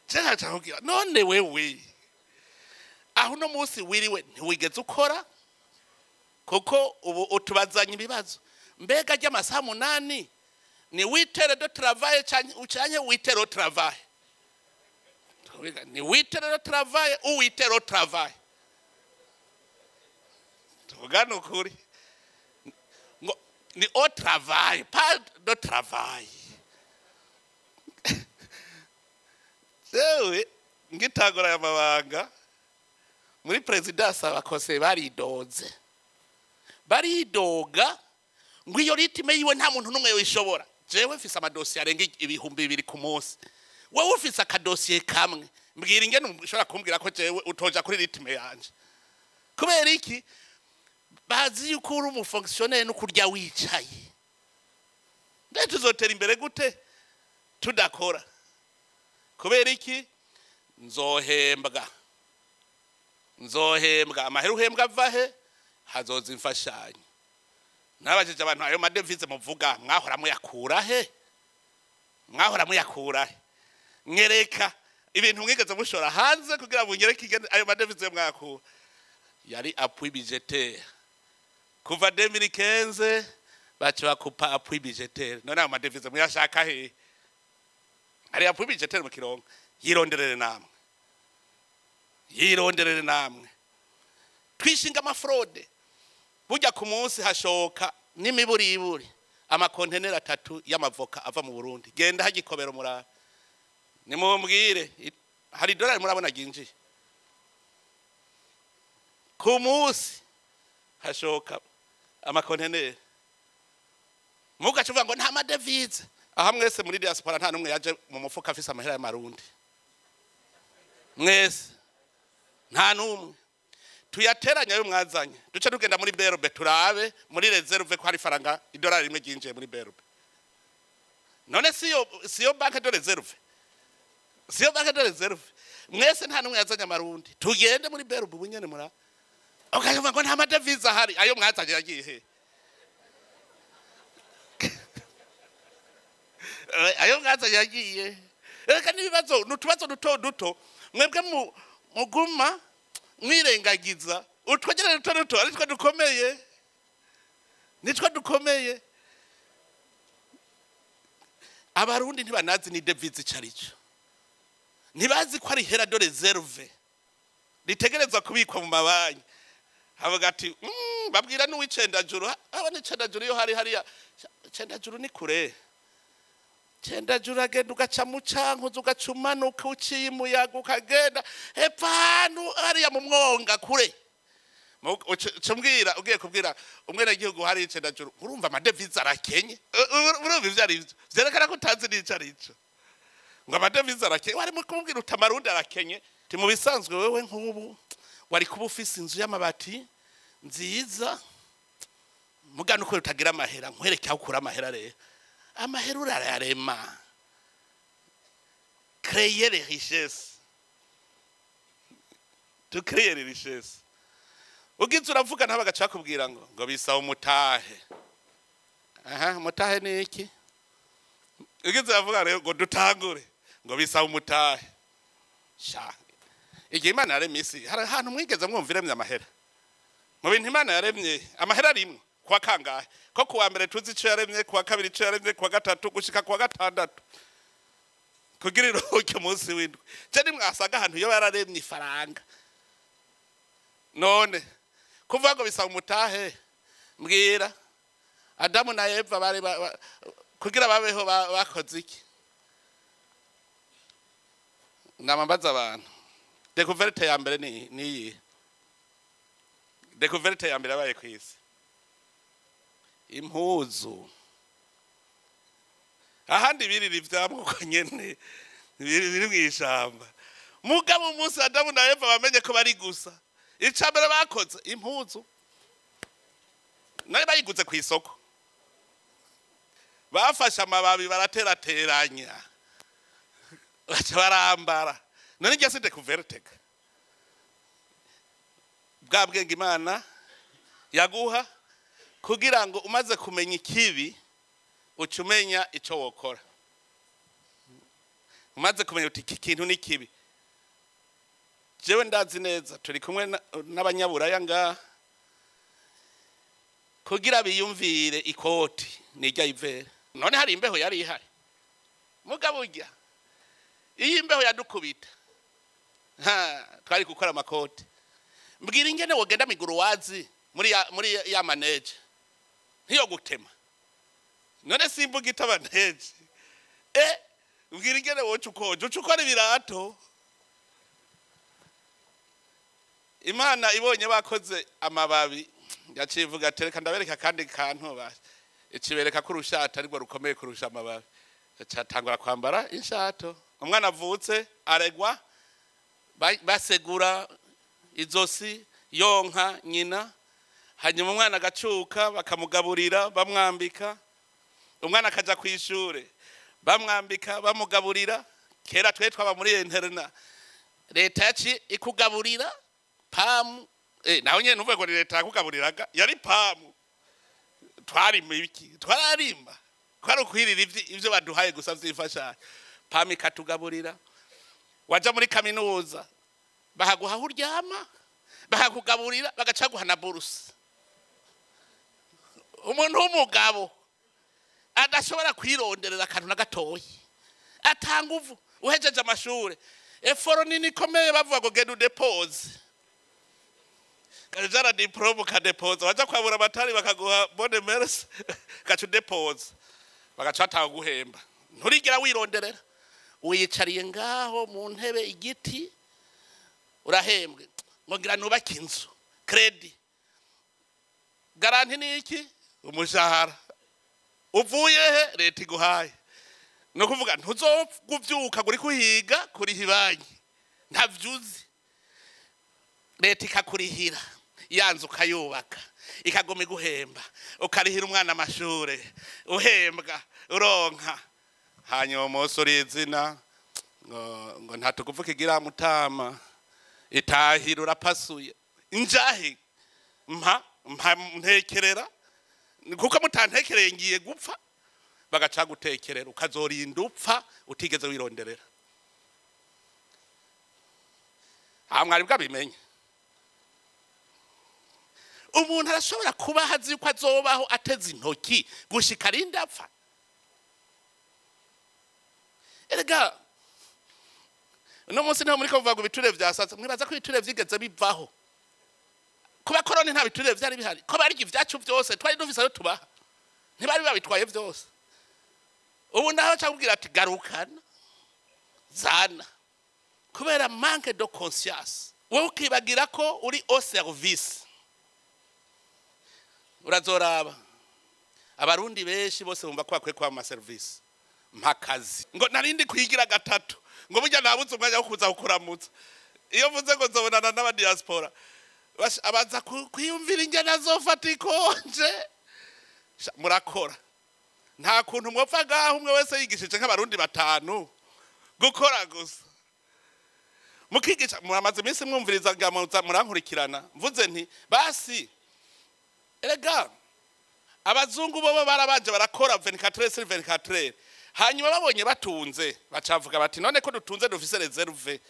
cyangwa cyangwa none wewe aho no munsi wiriwe ntiwigeze ukora kuko ubu utubazanye ibibazo mbega ry'amasaha 8 ni 8 heures de travail cyane 8 heures de travail ni 8 heures de travail ou 8 heures de travail tugano kuri ni au travail pas de travail sewe ngitagora y'amabanga muri presidence abakose baridoga ngo iyo ritime yiwe nta muntu numwe yishobora. Jewe mfise amadosiye arenga 2,000 ku munsi, wowe ufise akadosiye kamwe, mbwira ingene ushobora kumbwira ko jewe utoja kuri ritime yanje? Kubera iki? Bazi yuko uri umufonctionnaire no kurya wicaye. Nde tuzotera imbere gute tudakora? Kubera iki? Nzohembwa amahera uhembwa avahe hazoza imfashanyo. Nabajeje abantu ayo madevize muvuga mwahora muyakura he? Nyereka ibintu mwigeze mushora hanze kugira ngo nyereke igene ayo madevize mwakura. Yari appui budgetaire kuva 2015 bacu bakupa appui budgetaire. None ayo madevize muyashaka he? Ari appui budgetaire mu Kirongo. Yironderere namwe twishinga amafraude. Burya ku munsi hashoka n'imiburiburi amakontenera 3 y'amavoka ava mu Burundi. Genda hagikobera murara nimumbwire hari dolari murabona ginji ku munsi hashoka amakontenera. Mugacuvuga ngo nta madevize. Aha mwese muri diaspora nta numwe yaje mu mufuka afise amahera y'amarundi. Mwese nta numwe. Tuyateranya yo mwazanye duce tugenda muri biro turabe muri reserve ko hari faranga idolari rimwe ginje muri biro. None siyo banque de reserve, mwese nta numwe yazanye amarundi. Tugende muri biro bunyene mura okavuga ngo nta madevize ahari. Ayo mwazanye yagiye he? Ayo mwazanye yagiye. Reka nibibazo nutubazo duto mwebwe muguma mwirengagiza utwagera duto aritwa dukomeye. Nitwa dukomeye. Abarundi ntibanazi ni devize carico. Ntibazi ko ari hera de reserve litegerezwa kubikwa mu mabanki. Havuga ati babwira n'uwicendajuru. Abone icendajuru yo hariya icendajuru ni kure. Cendajuru agenda ugaca mu cankuzo ugacumanuka uciye umuyaga ukagenda hepanu hariya mu mwonga kure. Cumbwira ugiye kubwira umwene gihugu hari icendajuru urumva amadevize arakenye. Urumva ivyo ari byo vyerekana ko utazi n'icarico ngo amadevize arakenye. Wari mu kumubwira utamarundi arakenye. Ti mu bisanzwe wewe nk'ubu wari kuba ufise inzu y'amabati nziza mugano ko utagira amahera. Nkwereke aho ukura amahera rero. Amahera urararema. Créer les richesses. To créer les richesses. Ugize uravuga nta bagaca kubwira ngo bisaba umutahe. Umutahe ni iki? Ugize uravuga rero ngo dutangure ngo bisaba umutahe. Sha. Igihe Imana yaremye isi hari ahantu mwigeze mwumviremye amahera. Mu bintu Imana yaremye amahera rimwe kwa kangahe? Ko kuwa mbere tuzi ico yaremye, kuwa kabiri ico yaremye, kuwa gatatu gushika kuwa gatandatu. Kugira iruhuke munsi w'indwi. Je nimwasaga ahantu yo yararemye ifaranga. None kuvuga ngo bisaba umutahe mbwira Adamu na Eva bari kugira babeho bakoze iki? Namambaza abantu. Découverte ya mbere ni découverte ya mbere abaye kwisi. Impuzu. Ahandi biriri vyamwuko nyene biri mwishamba. Mugabo umunsi Adamu na Eva bamenye ko bari gusa. Icambere bakoze impuzu. Naye bayiguze ku isoko. Bafasha amababi baraterateranya. Baca barambara. None ngiye sinde kuverteka. Bwa bwenge Imana yaguha kugira ngo umaze kumenya ikibi ucumenya ico wokora. Umaze kumenya uti iki kintu ni kibi. Jewe ndazi neza turi kumwe n'abanyaburaya nga kugira biyumvire ikoti nijya ivere. None hari imbeho yari ihari. Mugabo urya iyi imbeho yadukubita. Twari gukora amakoti. Mbwira ingene wogenda miguru wazi muri ya manage. Ntiyo gutema. None simbuga itabaneje. Mbwira ingene wocu ukoje ucukora ibirato. Imana ibonye bakoze amababi yacivuga atereka ndabereka kandi kantu basi ikibereka ko urushata ariko rukomeye kurusha amababi cyatangura kwambara inshato umwana avutse aregwa basegura izosi yonka nyina hanyuma umwana agacuka bakamugaburira bamwambika umwana akaja kwishure bamwambika bamugaburira kera twe twaba muri interna leta yaci ikugaburira pamu naho nyene nuvuga ngo leta yakugaburiraga yari pamu twarima ibiki twararimba kwari ukwirira ivyo baduhaye gusa vyifasha pamu ikatugaburira waja muri kaminuza bahaguha uryama bahakugaburira bagaca guha na buruse umuntu w'umugabo adashobora kwironderera akantu na gatoyi atanga uvu uhejeje amashure eforo nini komeye bavuga ngo genda udepose kajara diplome ka depose waja kwabura amatari bakaguha bonne merci gacu depose bagaca atanga guhemba nturigira wironderera uyicariye ngaho mu ntebe igiti urahembwe ngo ngira nubaka inzu credit garanti niki umushahara uvuye he leta iguhaye no kuvuga ntuzoguvyuka guri kuhiga kuri hibanyi ntavyuzi leta ikakurihira yanzu kayubaka ikagoma guhemba ukarihira umwana amashure uhembwa uronka hanyuma umusore izina ngo ntatukuvuka igira mutama itahira urapasuye injahe mpa ntekerera kuko mutantekereye ngiye gupfa bagaca gutekerera ukazorinda upfa utigeze wironderera mwari bwabimenye umuntu arashobora kuba hazi yuko azobaho ateze intoki gushika arinda apfa erega uno munsi niho muri ko vuga ibiturire vyasatse mwibaza ko ibiturire vyigeze bivaho kuba koroni nta biturire vyari bihari ko bari ivyacu vyose twari dufise ayo tubaha ntibari babitwaye vyose ubu ndaho cyakubwira ati garukana zana kubera manque de conscience wowe ukibagira ko uri au service urazoraba abarundi benshi bose bumva ko bakwiye kwa ama service mpakazi ngo narindi kwigira gatatu ngo burya nabuze umwanya wo kuza kukuramutsa iyo mvuze ngo nzobonana n'aba diaspora abaza kwiyumvira ingena zofata ikonje murakora nta kuntu mwopfa gaho umwe wese yigishije nk'abarundi batanu gukora gusa mukigisha muramaze iminsi mwumviriza murankurikirana mvuze nti basi erega abazungu bo barabanje barakora 24/24 hanyuma babonye batunze bacavuga bati none ko dutunze dufise reserve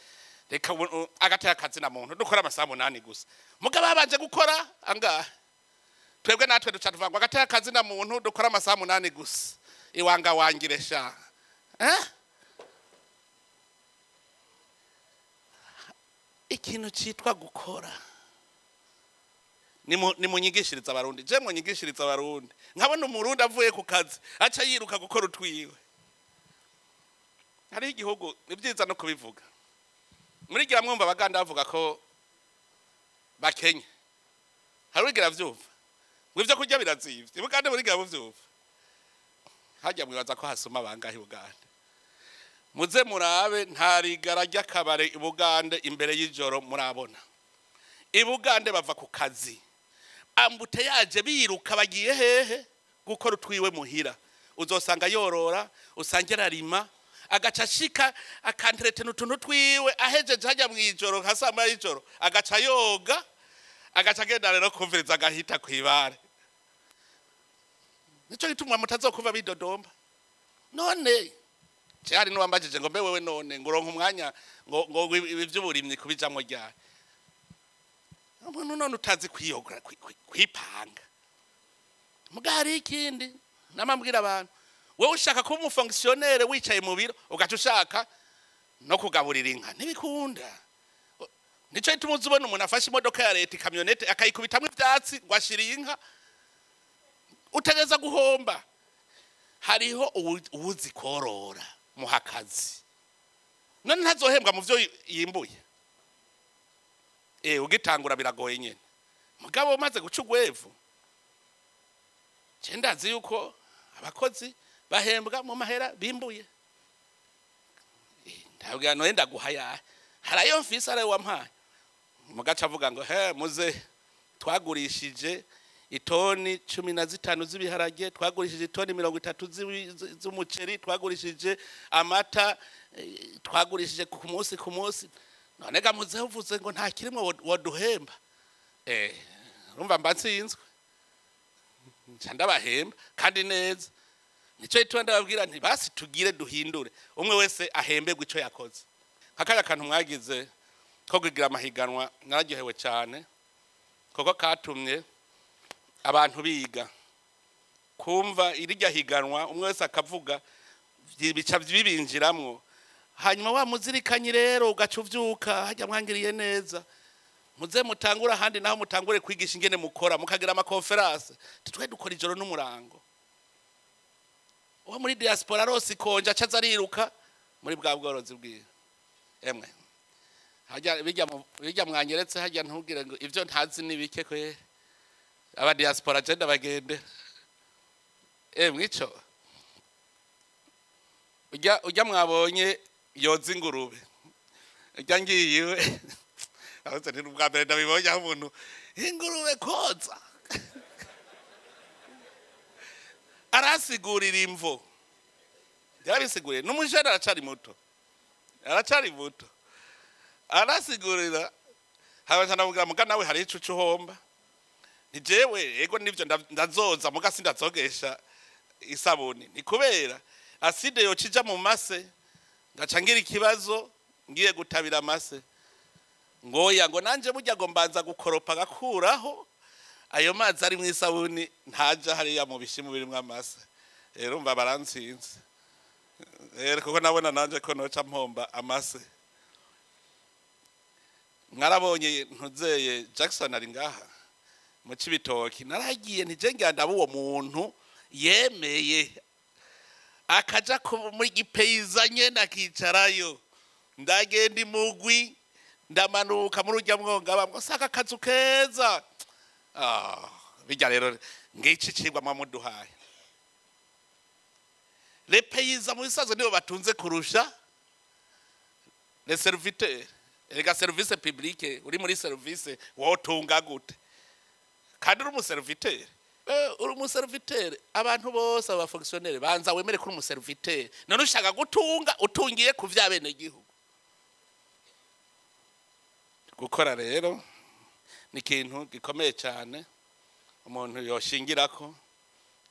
reka agateka kazi na muntu dukora amasaha 8 gusa mugabo babanje gukora angahe twebwe natwe ducatuvanga agateka kazi na muntu dukora amasaha 8 gusa iwanga wangiresha ikintu citwa gukora ni munyigishiriza abarundi je munyigishiriza abarundi nkabona umurundi avuye ku kazi aca yiruka gukora utwiwe hari igihugu nibyiza no kubivuga muri gira mwumva abaganda bavuga ko bakenye hari wigira vyumva mwivyo kurya birazivye ibugande muri gira vyumva hajya mwibaza ko hasoma bangahe Uganda muze murabe ntarigara ry'akabare ibugande imbere y'ijoro murabona ibugande bava ku kazi ambute yaje biruka bagiye hehe gukora utwiwe muhira uzosanga yorora usangira rima agaca shika akantrete n'utuntu twiwe ahejeje hajya mwijoro nkasama y'ijoro agaca yoga agaca genda rero kumviriza agahita kwibare nico gitumwa mutazokuva bidodomba none cyari nuwambajije ngo mbe wewe none nguronka umwanya ngo ivy'uburimyi kubijamwo ryari umuntu none utazi kwiyogra kwipanga mugari ikindi namambwira abantu wewe ushaka kuba umufonctionnaire wicaye mu biro ugaca ushaka no kugaburira inka ntibikunda nico itumuze ubona umuntu afashe imodoka ya leta ikamyonete akayikubitamwe ivyatsi ngo ashiriye inka utegeza guhomba hariho uwuzi korora muhakazi none ntazohembwa mu byo yimbuye ugitangura biragoye nyene mugabo umaze guca ugwevu ndazi yuko abakozi bahembwa mu mahera bimbuye ndabwira no enda guhaya harayo mfise ari wampaye mugaca avuga ngo muze twagurishije itoni 15 z'ibiharage twagurishije itoni 30 z'umuceri twagurishije amata twagurishije ku munsi none ga muze uvuze ngo nta kirimo woduhemba urumva mbatsinzwe ndabahemba kandi neza nico itwa ndababwira nti basi tugire duhindure umwe wese ahembegwe ico yakoze akaya kantu mwagize ko kugira amahiganwa nararyohewe cyane koko katumye abantu biga kumva irijya higanwa umwe wese akavuga bica bibinjiramwo hanyuma wa muzirikanye rero ugacuvyuka hajya mwangiriye neza muze mutangura handi naho mutangure kwigisha ingene mukora mukagira ama conference titwe dukora ijoro n'umurango uwo muri diaspora rose konja acaza ariruka muri bwa bworozi bwiwe emwe hajya bijya mwanyeretse hajya ntugire ngo ivyo ntazi nibike kwe aba diaspora agenda bagende mwico ujya mwabonye yoza ingurube ujya ngiyiwe ahose ni ubwa mbere ndabibonye aho umuntu ingurube koza arasigurira imvo yarabisiguriye n'umujana aracari muto arasigurira habanza navuga muga nawe hari icucu homba nijewe ego nivyo ndazoza muga sindazogesha isabuni ni kubera aside yo cija mu mase ngaca ngira ikibazo ngiye gutabira amase ngoya ngo nanje burya ngo mbanza gukoropa gakuraho ayo mazi ari mu isabuni ntaja hariya mu bishimu birimwe amase rero mba baransinze kuko nabona nanje ko noca mpomba amase mwarabonye ntuzeye Jackson ari ngaha mu cibitoki naragiye ntije ndaba uwo muntu yemeye akaja muri gipeiza nyene akicarayo ndagenda imugwi ndamanuka muri urya mwonga bamwe saka kazu keza bijya rero ngici cigwa mwamuduhaye les paysans mu bisazo nibo batunze kurusha les serviteurs ega service publique uri muri service wotunga gute kandi uri umuserviteur abantu bose aba fonctionnaire banza wemere kuri umuserviteur none ushaka gutunga utungiye ku vyabene igihugu gukora rero ni ikintu gikomeye cyane umuntu yoshingirako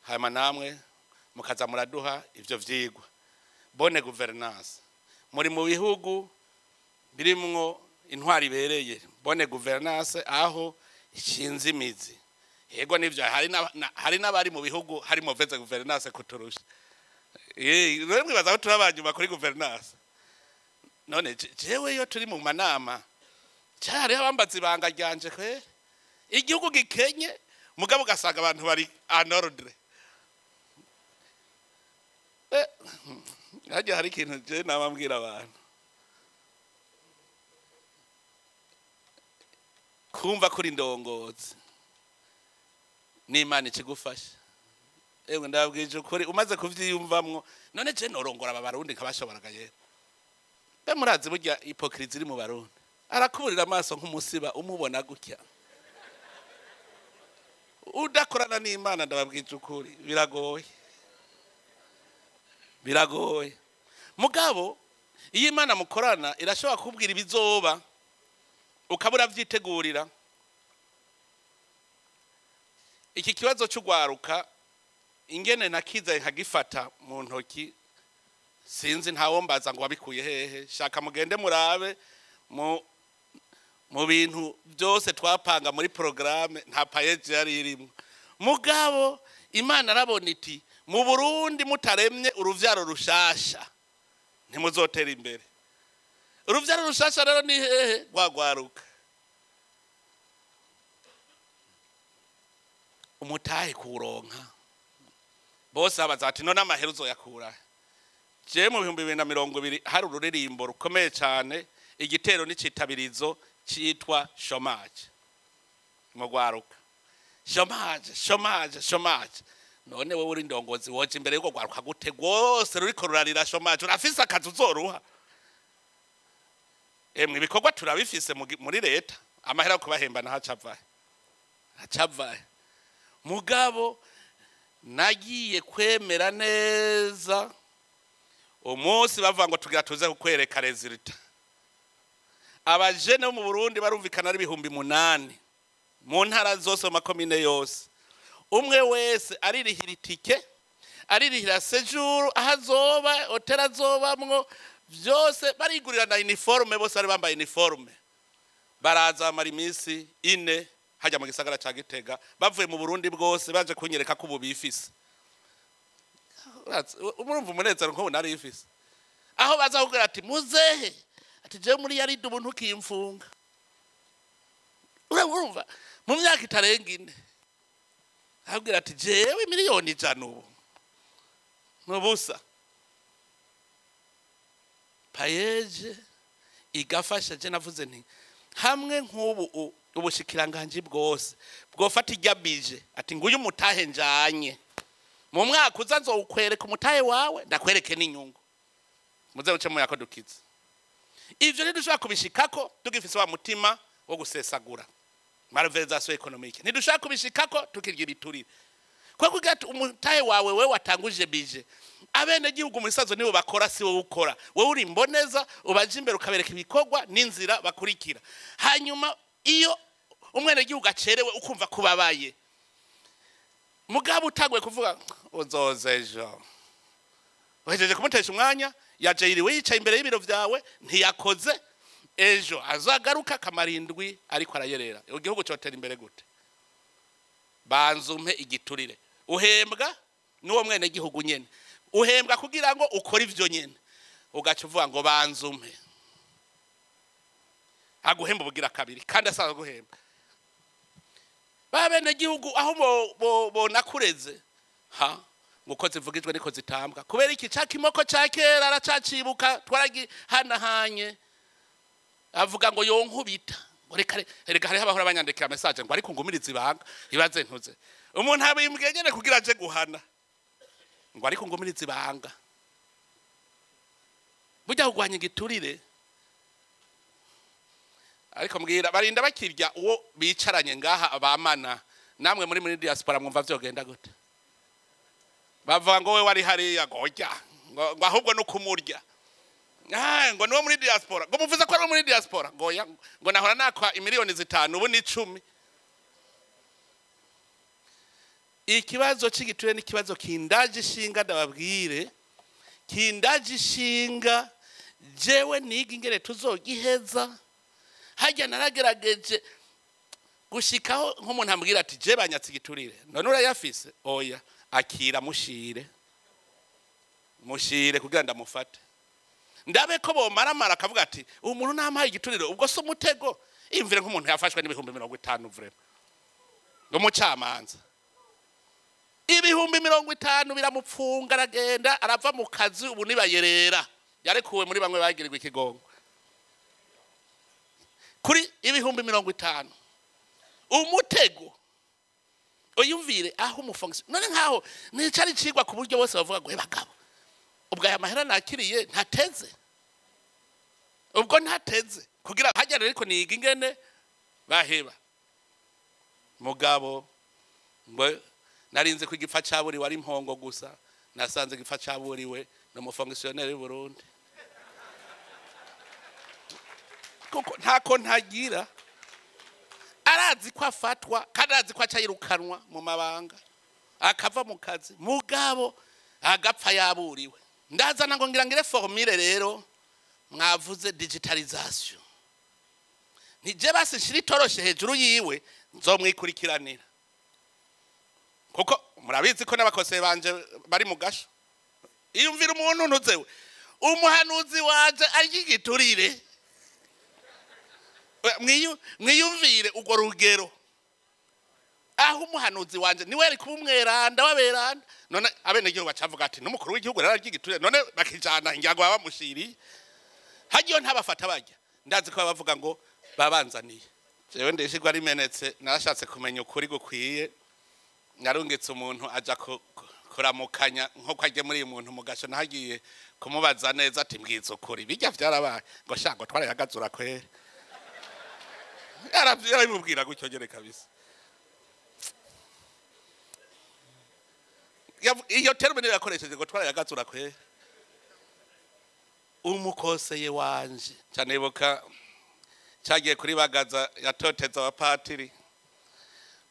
hama namwe mukaza muraduha ivyo vyigwa bonne gouvernance muri mu bihugu birimwo intwari bereye bonne gouvernance aho ishinze imizi yego nivyo hari n'abari mu bihugu hari mauvaise gouvernance kuturusha rero mwibaza ko turabanyuma kuri gouvernance none jewe yo turi mu manama cyari abambaza ibanga ryanje kwe igihugu gikenye mugabo gasanga abantu bari en ordre hajya hari ikintu je nabambwira abantu kumva kuri ndongozi n'Imana ikigufasha ndabwije ukuri umaze kuvyiyumvamwo none je norongora abarundi nkabashoboraga yera be murazi burya hypocrisie iri mu Barundi arakuburira amaso nk'umusiba umubona gutya udakorana n'Imana ndababwije ukuri biragoye mugabo iyo Imana mukorana irashobora kubwira ibizoba ukabura vyitegurira iki kibazo cy'ugwaruka ingene nakiza nkagifata mu ntoki sinzi ntawo mbaza ngo wabikuye hehe shaka mugende murabe mu bintu byose twapanga muri programme nta page yari irimo mugabo Imana arabona iti mu Burundi mutaremye uruvyaro rushasha ntimuzotera imbere uruvyaro rushasha rero ni hehe gwagwaruka umutahe kuronka bose abaza ati none amaheruzo yakura je mu 2020 hari ururirimbo rukomeye cyane igitero n'icitabirizo citwa chômage mu gwaruka. Chômage none wowe uri ndongozi woje imbere yuko gwaruka gute gwose ruriko rurarira chômage urafise akazi uzoruha. Emwe ibikorwa turabifise muri leta amahera kubahemba hacavaye mugabo nagiye kwemera neza umunsi bavuga ngo tugira tuze kukwereka resultat. Abajene mu Burundi barumvikana ari 8,000 mu ntara zose mu makomine yose. Umwe wese aririhira itike, aririhira séjour, ahazoba hotel azobamwo byose barigurira na uniforme, bose ari bambaye uniforme. Baraza amara iminsi 4 hajya mu gisagara ca Gitega bavuye mu Burundi bwose baje kunyereka ko ubifise. Umurumva umunezero nko nari ifise. Aho baza kugira ati muzehe ati je muri yari ubuntu kimfunga. Urumva mu myaka itarenga 4 abwira ati jewe miliyoni 100 ubu nubusa payeje igafasha. Je navuze nti hamwe nk'ubu ubushikiranganje bwose bwofata iryabije ati nguyu mutahe njanye mu mwaka uzazo ukwereka umutahe wawe ndakwereke n'inyungu muze uce mu yako dukiza. Ivyo ntidushaka kubishikako tugifise wa mutima wo gusesagura malversation économique. Ntidushaka kubishikako tukirya ibiturire kwa kugira umutahe wawe we watanguje bije abene gihugu musazo nibo bakora si wowe ukora. Wowe uri mboneza ubaje imbere ukabereka ibikorwa n'inzira bakurikira. Hanyuma iyo umwene gihugu acerewe ukumva kubabaye mugabo utagwe kuvuga uzozejo wejeje kumutesha umwanya yaje iriwe yicaye imbere y'ibiro vyawe ntiyakoze ejo azagaruka kamarindwi ariko arayerera. Igihugu cyotera imbere gute? Banzumpe igiturire uhembwa n'uwo mwene gihugu nyene uhembwa kugira ngo ukore ivyo nyene ugaca uvuga ngo banzumpe aguhemba bugira kabiri kandi asaza guhemba. Babene gihugu aho bo nakureze nguko zivugijwe niko zitambwa kubera iki ca kimoko ca kera aracacibuka twaragi hanahanye avuga ngo yonkubita reka hari abahora banyandikira message ngo ariko ngumiriza ibanga ibaze ntuze umuntu abimbwiye nyene kugira aje guhana ngo ariko ngumiriza ibanga burya kugwanya igiturire. Ariko mbwira barinda bakirya uwo bicaranye ngaha abamana namwe muri diaspora mwumva vyogenda gute? Bavuga ngo we wari hariya gojya ngo ahubwo no kumurya ngo niwo muri diaspora ngo muvuze ko ari muri diaspora ngo nahora nakwa imiliyoni 5 ubu ni 10. Ikibazo cy'igiturire ni kibazo kindaje ishinga ndababwire kindaje ishinga jewe niga ingere tuzogiheza. Hajya naragerageje gushikaho nk'umuntu ambwira ati je banyatse igiturire none urayafise oya akira mushire kugira ndamufate ndabe ko bomaramara akavuga ati umuntu namaye igiturire ubwo so umutego imvire nk'umuntu yafashwe n'ibihumbi 50 vrema ngo mucamanza 50 biramupfunga aragenda arava mu kazi ubu nibayerera yarekuwe muri bamwe bagirirwa ikigongo kuri 50 umutego uyumvire aho umufonction none nkaho nicari cigwa ku buryo bose bavuga ngo bagabo ubwo aya mahera nakiriye ntateze ubwo ntateze kugira hajyana ariko niga ingene baheba mugabo ngo narinze ku gipfa cyaburi wari impongo gusa nasanze gipfa cyaburiwe no mufonctionnaire Burundi kuko ntako ntagira arazi ko afatwa kandi arazi ko acayirukanwa mu mabanga akava mu kazi mugabo agapfa yaburiwe. Ndazana ngo ngira ngire formule rero mwavuze digitalization nije basi shiri toroshe hejuru yiwe nzomwikurikiranira kuko murabizi ko n'abakose banje bari mu gasho. Iyumvira umuntu ntuzewe umuhanuzi waje agigiturire mwiyumvire ugo rugero aho umuhanuzi wanje niwe ari kumweranda waberanda none abene gihugu bacavuga ati n'umukuru w'igihugu raragigiturire none bakijana ingago bamushiri hagiyo ntabafata bajya ndazi ko bavuga ngo babanzaniye jewe ndishigwa ari menetse narashatse kumenya ukuri gukwiye narungitse umuntu aja kuramukanya nko kwaje muri umuntu mugasho nahagiye kumubaza neza ati mbwiza ukuri bijya vyarabaye ngo shango twarayagazura kwere yarabimubwira gutyo nyene kabisa iyo terme niyo yakoresheje ngo twarayagazura kwere umukoseye wanje cyanebuka cyagiye kuri bagaza yatoteza abapatiri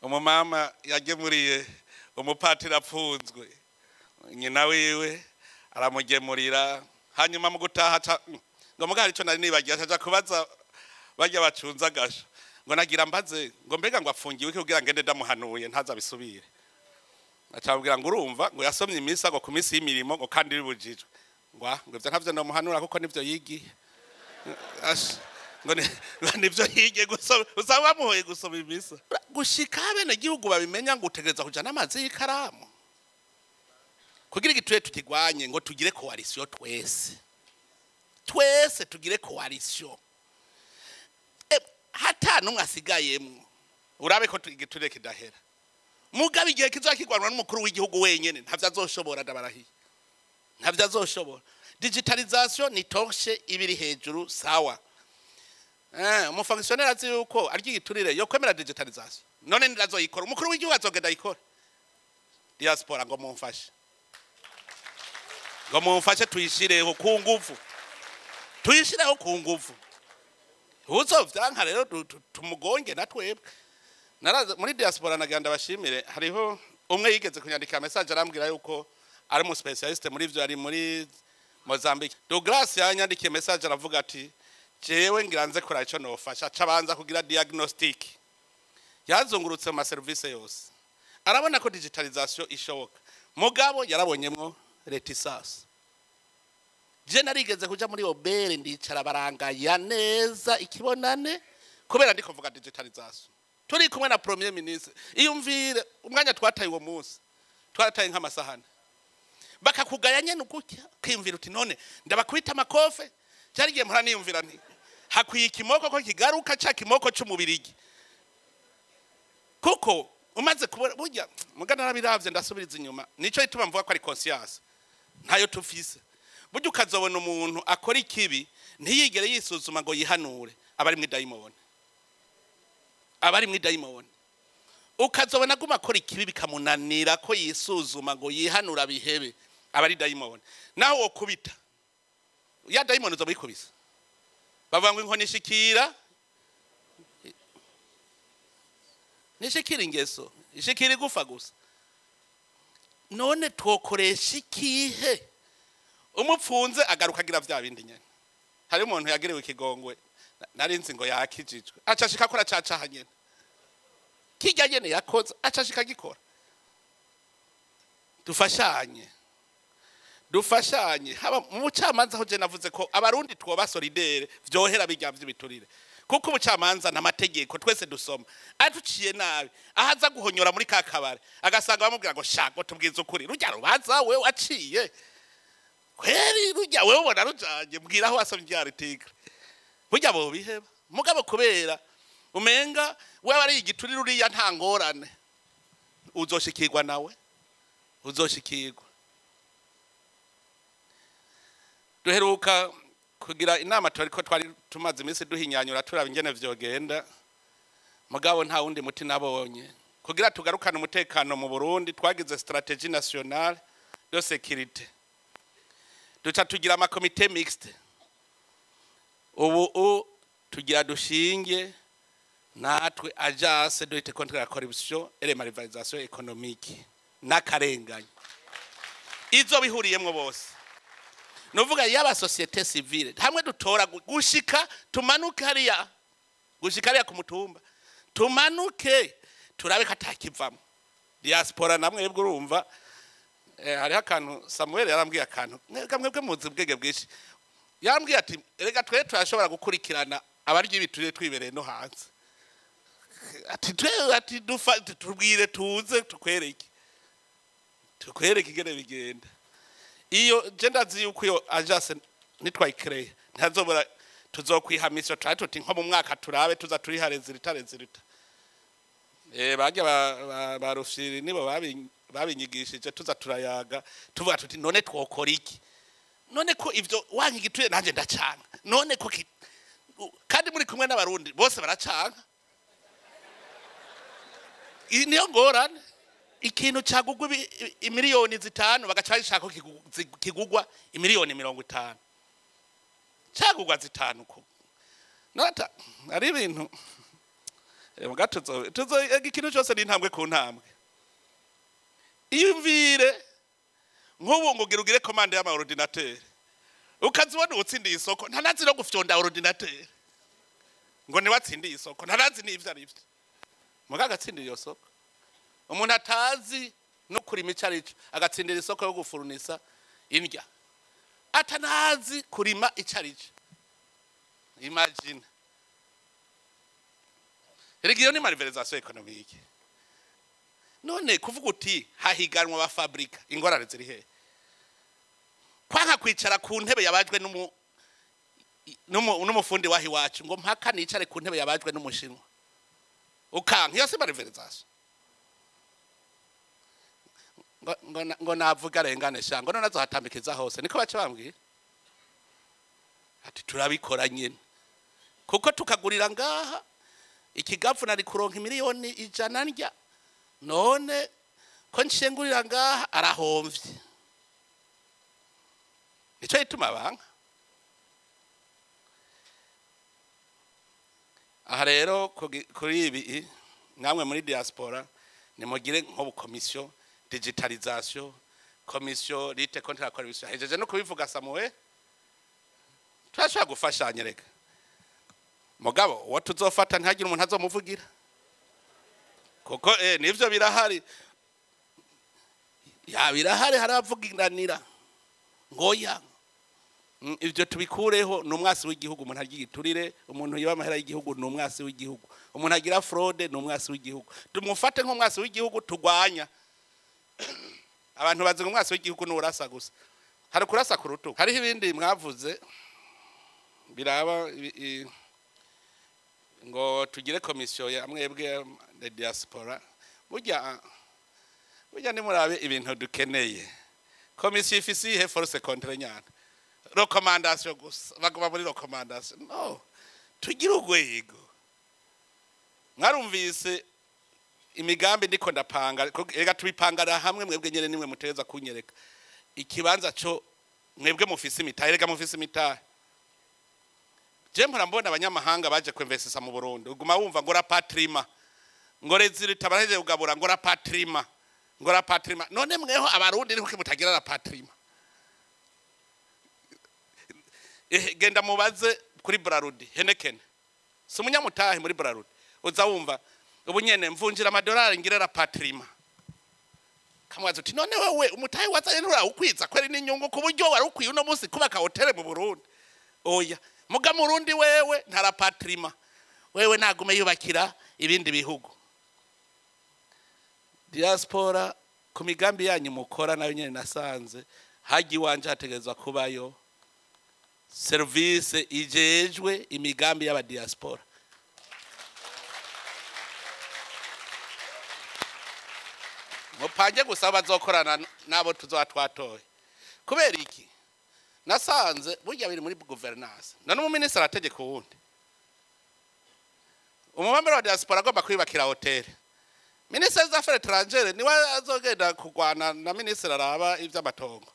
umumama yagemuriye umupatiri apfunzwe nyina wiwe aramugemurira hanyuma mu gutaha ngo mugari cyo nari nibagiye aja kubaza bajya bacunza agasho ngo nagira mbaze ngo mbega ngo afungiwe kugira ngende ndamuhanuye ntaza bisubire acabwira ngo urumva ngo yasomye imisa ngo ku misi y'imirimo ngo kandi bibujijwe ngo ivyo ntavyo no muhanura kuko nivyo yigiye ngo nivyo yige gusoma usaba muhoye gusoma imisa gushika bene gihugu babimenya ngo utegereza kuja n'amazi y'ikaramu kugira igituye tukigwanye ngo tugire coalition twese tugire coalition hata numwe asigayemwe urabe ko igiture kidahera mugabe igihe kizakigwanwa n'umukuru w'igihugu wenyene ntavyo azoshobora ndabarahiye ntavyo azoshobora digitalisation ni torshe ibiri hejuru sawa umufonctionnaire azi yuko aryi giturire yo kwemera digitalisation none ndazoyikora umukuru w'igihugu azogenda yikora diaspora ngo mumfashe tuyishireho ku nguvu uzovyanka rero tumugonge natwebwe naraza muri diaspora naganda bashimire hariho umwe yigeze kunyandika message arambwira yuko ari mu specialist muri ivyo ari muri Mozambique Douglas yanyandikiye message aravuga ati jewe ngiranze kora ico nofasha cabanza kugira diagnostic yazungurutse mu service yose arabona ko digitalisation ishoboka mugabo yarabonyemwo reticence je narigeze kuja muri obere ndicara barangaya neza ikibonane kubera ndiko vuga digitalisation turi kumwe na premier ministre iyumvire umwanya twataye uwo munsi twataye nk'amasahane bakakugaya nyene ukutya kwimvira uti none ndabakwita amakofe cyarigiye mpora niyumvira nti hakwiye ikimoko ko kigaruka ca kimoko c'umubirigi kuko umaze kubona burya mugana nabiravye ndasubiriza inyuma nico ituma mvuga ko ari conscience ntayo tufise burya ukazobona umuntu akora ikibi ntiyigere yisuzuma ngo yihanure abari mu daimoni ukazobona guma akora ikibi bikamunanira ko yisuzuma ngo yihanura bihebe abari daimoni naho wokubita ya daimoni uzobikubisa bavuga ngo inkoni nishikira ingeso ishikira igufa gusa none twokoresha ikihe umupfunze agaruka agira vya bindi nyene hari umuntu yagerewe ikigongwe narinzi ngo yakijijwe acashika akora cacaha nyene kijya nyene yakoze acashika gikora dufashanye haba mu bucamanza aho je navuze ko abarundi twoba solidaire vyohera bijya vy'ibiturire kuko ubucamanza n'amategeko twese dusoma atuciye nabi ahaza guhonyora muri kakabare agasanga bamubwira ngo shago tubwiza ukuri rujya rubaza wewe aciye kweri rujya wewe ubona rujanye mbwira aho wasomye ryari tigre burya bo biheba mugabo kubera umenga wewe ari igituri ruriya nta ngorane uzoshikirwa nawe uzoshikirwa duheruka kugira inama ko twari tumaze iminsi duhinyanyura turaba ingene vyogenda mugabo nta wundi muti nabonye kugira tugarukane umutekano mu Burundi twagize stratégie nationale de sécurité duca tugira ama comité mixte ubu tugira dushinge natwe agence de lutte contre la corruption et la malversation économique n'akarenganya izo bihuriyemwe bose nuvuga yaba société civile hamwe dutora gushika tumanuke hariya gushika hariya ku mutumba tumanuke turabe katakivamo diaspora namwe bwo urumva hari akantu Samuel yarambwiye akantu kamwe muzi bwege bwishi yambwiye ati erega twe turashobora gukurikirana abaryi ibiturire twibereye no hanze ati tubwire tuze tukwereke ingene bigenda iyo je ndazi yuko iyo agence nitwayicreye tuzokwihamisha tuti nko mu mwaka turabe tuza turihare zirita bajya barufyiri nibo babinyigishije tuza turayaga tuvuga tuti none twokora iki none ko ivyo wanyigiturire nanje ndacanga none ko kandi muri kumwe n'abarundi bose baracanga niyo ngorane ikintu cagugwa imiliyoni 5 bagaca bashaka kigugwa imiliyoni 50 cagugwa 5 ko nota ari ibintu mugatuzo ikintu cyose ni intambwe ku ntambwe iyumvire nk'ubu ngugire commande y'ama ordinateur ukazibona utsindiye isoko ntanazi no gufyonda ordinateur ngo ni watsindiye isoko ntanazi n'ivyo ari byo mugaga atsindiye iyo soko umuntu atazi no kurima icarico agatsindira isoko yo gufurunisa indya atanazi kurima icarico imagine Region ni malversation économique none kuvuga uti hahiganwa ba fabrica ingorane ziri he kwanka kwicara ku ntebe yabajwe n'umufundi wahi wacu ngo mpaka nicare ku ntebe yabajwe n'umushinwa ukanka iyo se malversation ngo navuga rengane shango none azohatambikiza hose niko bace bambwiye ati turabikora nyene kuko tukagurira ngaha ikigafu nari kuronka imiliyoni 100 ndya none ko nshengurira ngaha arahomvye nico ituma banka aha rero kuri ibi namwe muri diaspora nimugire nko commission digitalisation commission lite contre la corruption hejeje no kubivuga Samuel twashaka gufashanya reka mugabo wo tuzofata ntagira umuntu azomuvugira kuko nivyo birahari ya birahari haravugiranira ngoya ivyo tubikureho n'umwasi w'igihugu umuntu agira igiturire umuntu yiba amahera y'igihugu n'umwasi w'igihugu umuntu agira fraude n'umwasi w'igihugu tumufate nk'umwasi w'igihugu tugwanya abantu bazi umwasi w'igihugu n'urasa gusa hari kurasa ku rutugu hariho ibindi mwavuze biraba ngo tugire komisiyo ya mwebwe de diaspora burya ni murabe ibintu dukeneye komisiyo ifisi he force contre nyana recommandation gusa bagoma muri recommandation no tugire urwego mwarumvise imigambi ndiko ndapanga rega tubipangara hamwe mwebwe nyene nimwe muteza kunyereka ikibanza cyo mwebwe mufisi imitahe rega mufisi imitahe je mpora mbona abanyamahanga baje kwinvestisa mu Burundi uguma wumva ngo rapatrima ngo rezilita baraje ugabura ngo rapatrima none mweho abarundi niko mutagira rapatrima genda mubaze kuri Brarudi Heneken si umunyamutahe muri Brarudi uza wumva ubunyene mvunjira amadolari ngire rapatrima kamwaza uti none wewe umutahe wazanye ntura ukwiza kweri n'inyungu ku buryo wari ukwiye uno munsi kubaka hotel mu Burundi oya muga murundi wewe ntarapatrima wewe nagume yubakira ibindi bihugu diaspora ku migambi yanyu mukora nayo nyene nasanze haji wanje hategezwa kubayo service ijejwe imigambi y'aba diaspora mupange gusaba bazokorana nabo tuzatwatoye kubera iki nasanze burya biri muri governance none umuministre arategeka uwundi umumambere wa diaspora agomba kwibakira hotel ministre des affaires étrangères niwe azogenda kugwana na ministre araba ivy'amatongo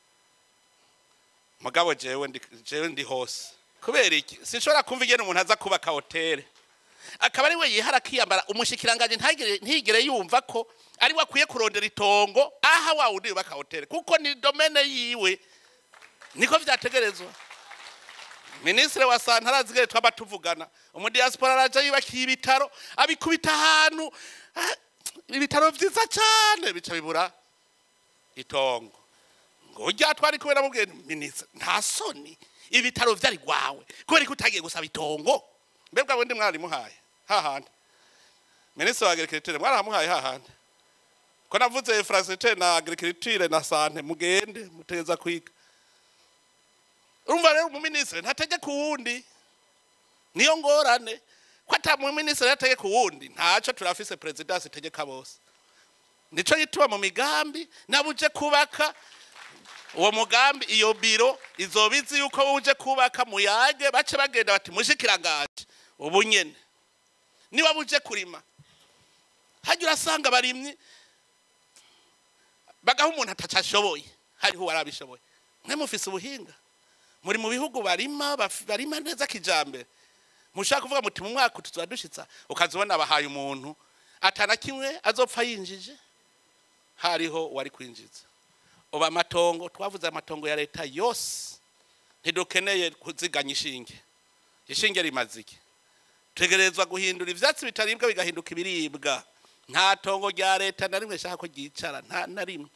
mugabo jewe ndi hose kubera iki sinshobora kumva igene umuntu aza kubaka hotel akaba ari we yihara kiyambara umushikiranganje ntigire yumva ko ari wakwiye kurondera itongo aha wa undi baka hotel kuko ni domaine yiwe niko vyategerezwa ministre wa santara zigere twaba tuvugana umudiaspora araje yubakiye ibitaro abikubita ahantu ibitaro vyiza cyane bica bibura itongo ngo ujya twari kubera mubwiye ministre nta soni ibitaro vyari gwawe kubera ko utagiye gusaba itongo mbebwa bundi mwari muhaye hahandi ministre wa agriculture mwaramuhaye hahandi ko navuze infrastructure na agriculture na sante mugende muteza kwiga urumva rero umuministre ntategeka uwundi niyo ngorane ko atamu ministre yategeka uwundi ntaco turafise presidence itegeka bose nico yituma mu migambi nabuje kubaka uwo mugambi iyo biro izobizi yuko uje kubaka muyage bace bagenda bati mushikiranganje ubu nyene niba buje kurima hajya urasanga barimye bagaho umuntu atacashoboye hariho warabishoboye mwe mufise ubuhinga muri mu bihugu barima neza kijambere mushaka kuvuga muti mu mwaka tuzadushitsa ukazibona abahaye umuntu atana kimwe azopfa yinjije hariho wari kwinjiza oba amatongo twavuze amatongo ya leta yose ntidukeneye kuziganya ishinge rimazike tegerezwa guhindura ivyatsi bitaribwa bigahinduka ibiribwa nta tongo rya leta na rimwe shaka ko gicara nta na rimwe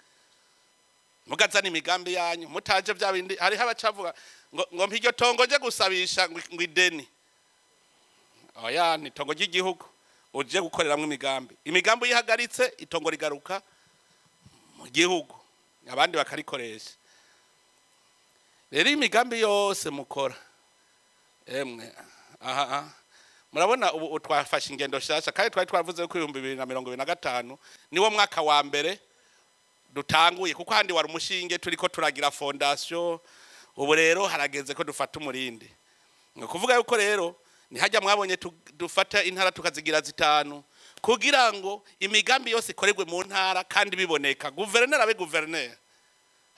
mugazana imigambi yanyu mutaje bya bindi hari habacavuga ngo mpiryo tongo je gusabisha ngo ideni oya ni tongo ry'igihugu uje gukoreramwe imigambi yihagaritse itongo rigaruka mu gihugu abandi bakarikoresha rero imigambi yose mukora emwe murabona ubu twafashe ingendo shasha kandi twari twavuze ko 2025 niwo mwaka wa mbere dutanguye kuko handi wari umushinge turiko turagira fondation ubu rero harageze ko dufata umurindi kuvuga yuko rero ni hajya mwabonye dufata intara tukazigira zitanu kugira ngo imigambi yose ikorerwe mu ntara kandi biboneka guverineri abe guverineri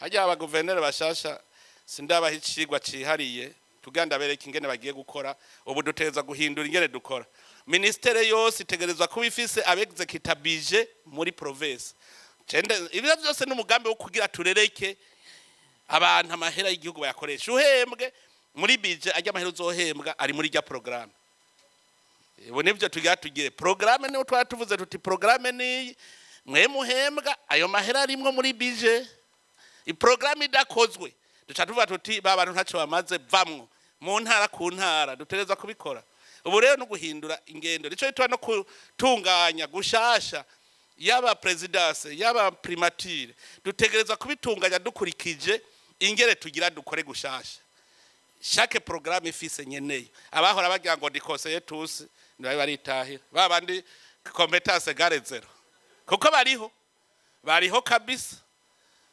hajya aba guverineri bashasha sindabaho icigwa cihariye tuganda bereka ingene bagiye gukora ubu duteza guhindura ingene dukora ministere yose itegerezwa kuba ifise abexecutive muri province ibyo byose n'umugambi wo kugira turereke abantu amahera y'igihugu bayakoresha uhembwe muri budget ajya amahera uzohembwa ari muri rya programme ubu nibyo tugire programme niyo twatuvuze tuti programme ni mwe muhembwa ayo mahera arimwo muri budget i programme idakozwe duca tuvuga tuti babantu ntaco bamaze vamwo mu ntara ku ntara dutereza kubikora ubu rero no guhindura ingendo nico bitwa no kutunganya gushasha yaba presidence yaba primature dutegereza kubitunganya dukurikije ingere tugira dukore gushasha chaque programme ifise nyeneye abahora bagira ngo ndikoseye tusi nibaye baritahira babandi competence gare zero kuko bariho kabisa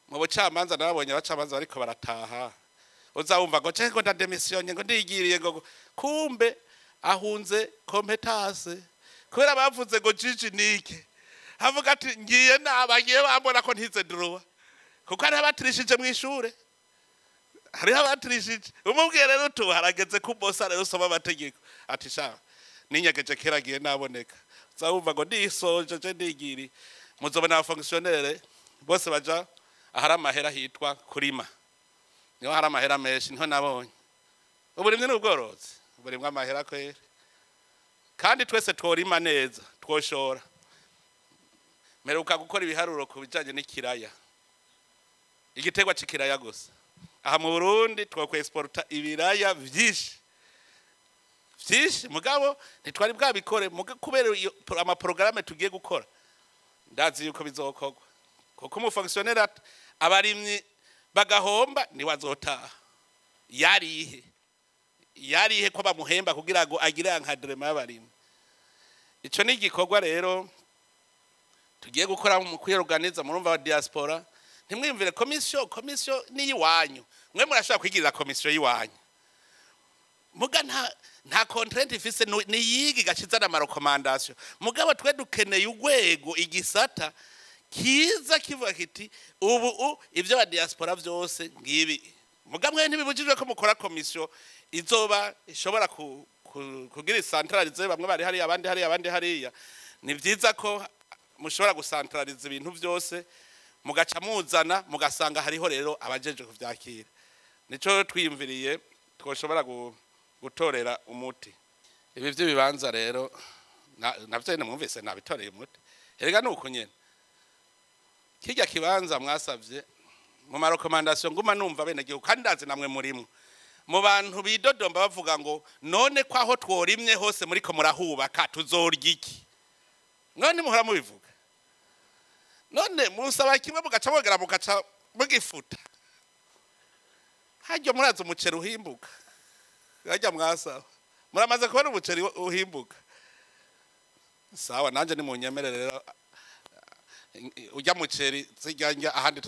mu bucamanza nabonye abacamanza bariko barataha uzawumva ngo cenge ngo ndademissionye ngo ndigiriye ngo kumbe ahunze competence kubera bavuze ngo jiji nike havuga ati ngiye nabagiye bambona ko ntize droit kuko ari abatirishije mu ishure hari abatirishije umubwiye rero tu harageze ku boss rero soma amategeko ati sha ninyegeje keragiye naboneka uzawumva ngo ndisoje je ndigiri muzobona abafonctionnaire bose baja ahari amahera hitwa kurima niho hari amahera menshi niho nabonye uburimwe n'ubworozi uburimwe amahera kwere kandi twese tworima neza twoshora meruka gukora ibiharuro ku bijanye n'ikiraya igitegwa c'ikiraya gusa aha mu Burundi twokwesporta ibiraya vyinshi mugabo ntitwari bwabikore kubera ama programme tugiye gukora ndazi yuko bizokorwa kuko mu fonctionnaire abarimyi bagahomba ni wazotaha yarihe ko bamuhemba kugira ngo agire encadrement y'abarimyi ico ni igikorwa rero tugiye gukora mu kwiyorganiza murumva wa diaspora ntimwimvire commission ni yiwanyu mwe murashaka kwigirira commission yiwanyu muga nta contrainte ifise ni yigi gacizana ama recommandation mugabo twe dukeneye urwego igisata kiza kivuga kiti ubu ivyo ba diaspora vyose ngibi mugamwe ntibibujijwe ko mukora commission izoba ishobora kugira centralize bamwe bari hari abandi hariya ni vyiza ko mushobora gucentralize ibintu vyose mugaca muzana mugasanga hariho rero abajeje kuvyakira nico twiyumviriye twoshobora gutorera umuti ibi vyo bibanza rero navyo mwumvise nabitoreye umuti erega nuko nyene kijya kibanza mwasavye mu recommandation nguma numva bene gihugu kandi ndazi namwe murimwe mu bantu bidodomba bavuga ngo none kwaho tworimye hose muri ko murahubaka tuzorya iki none muhora mubivuga none musaba kimwe mugaca bogera mugaca mugifuta hajyo muraza umucero uhimbuka hajya mwasaba muramaze kubona umuceri uhimbuka sawa nanje ni munyemerere rero ujya muceri zijyanja ahandi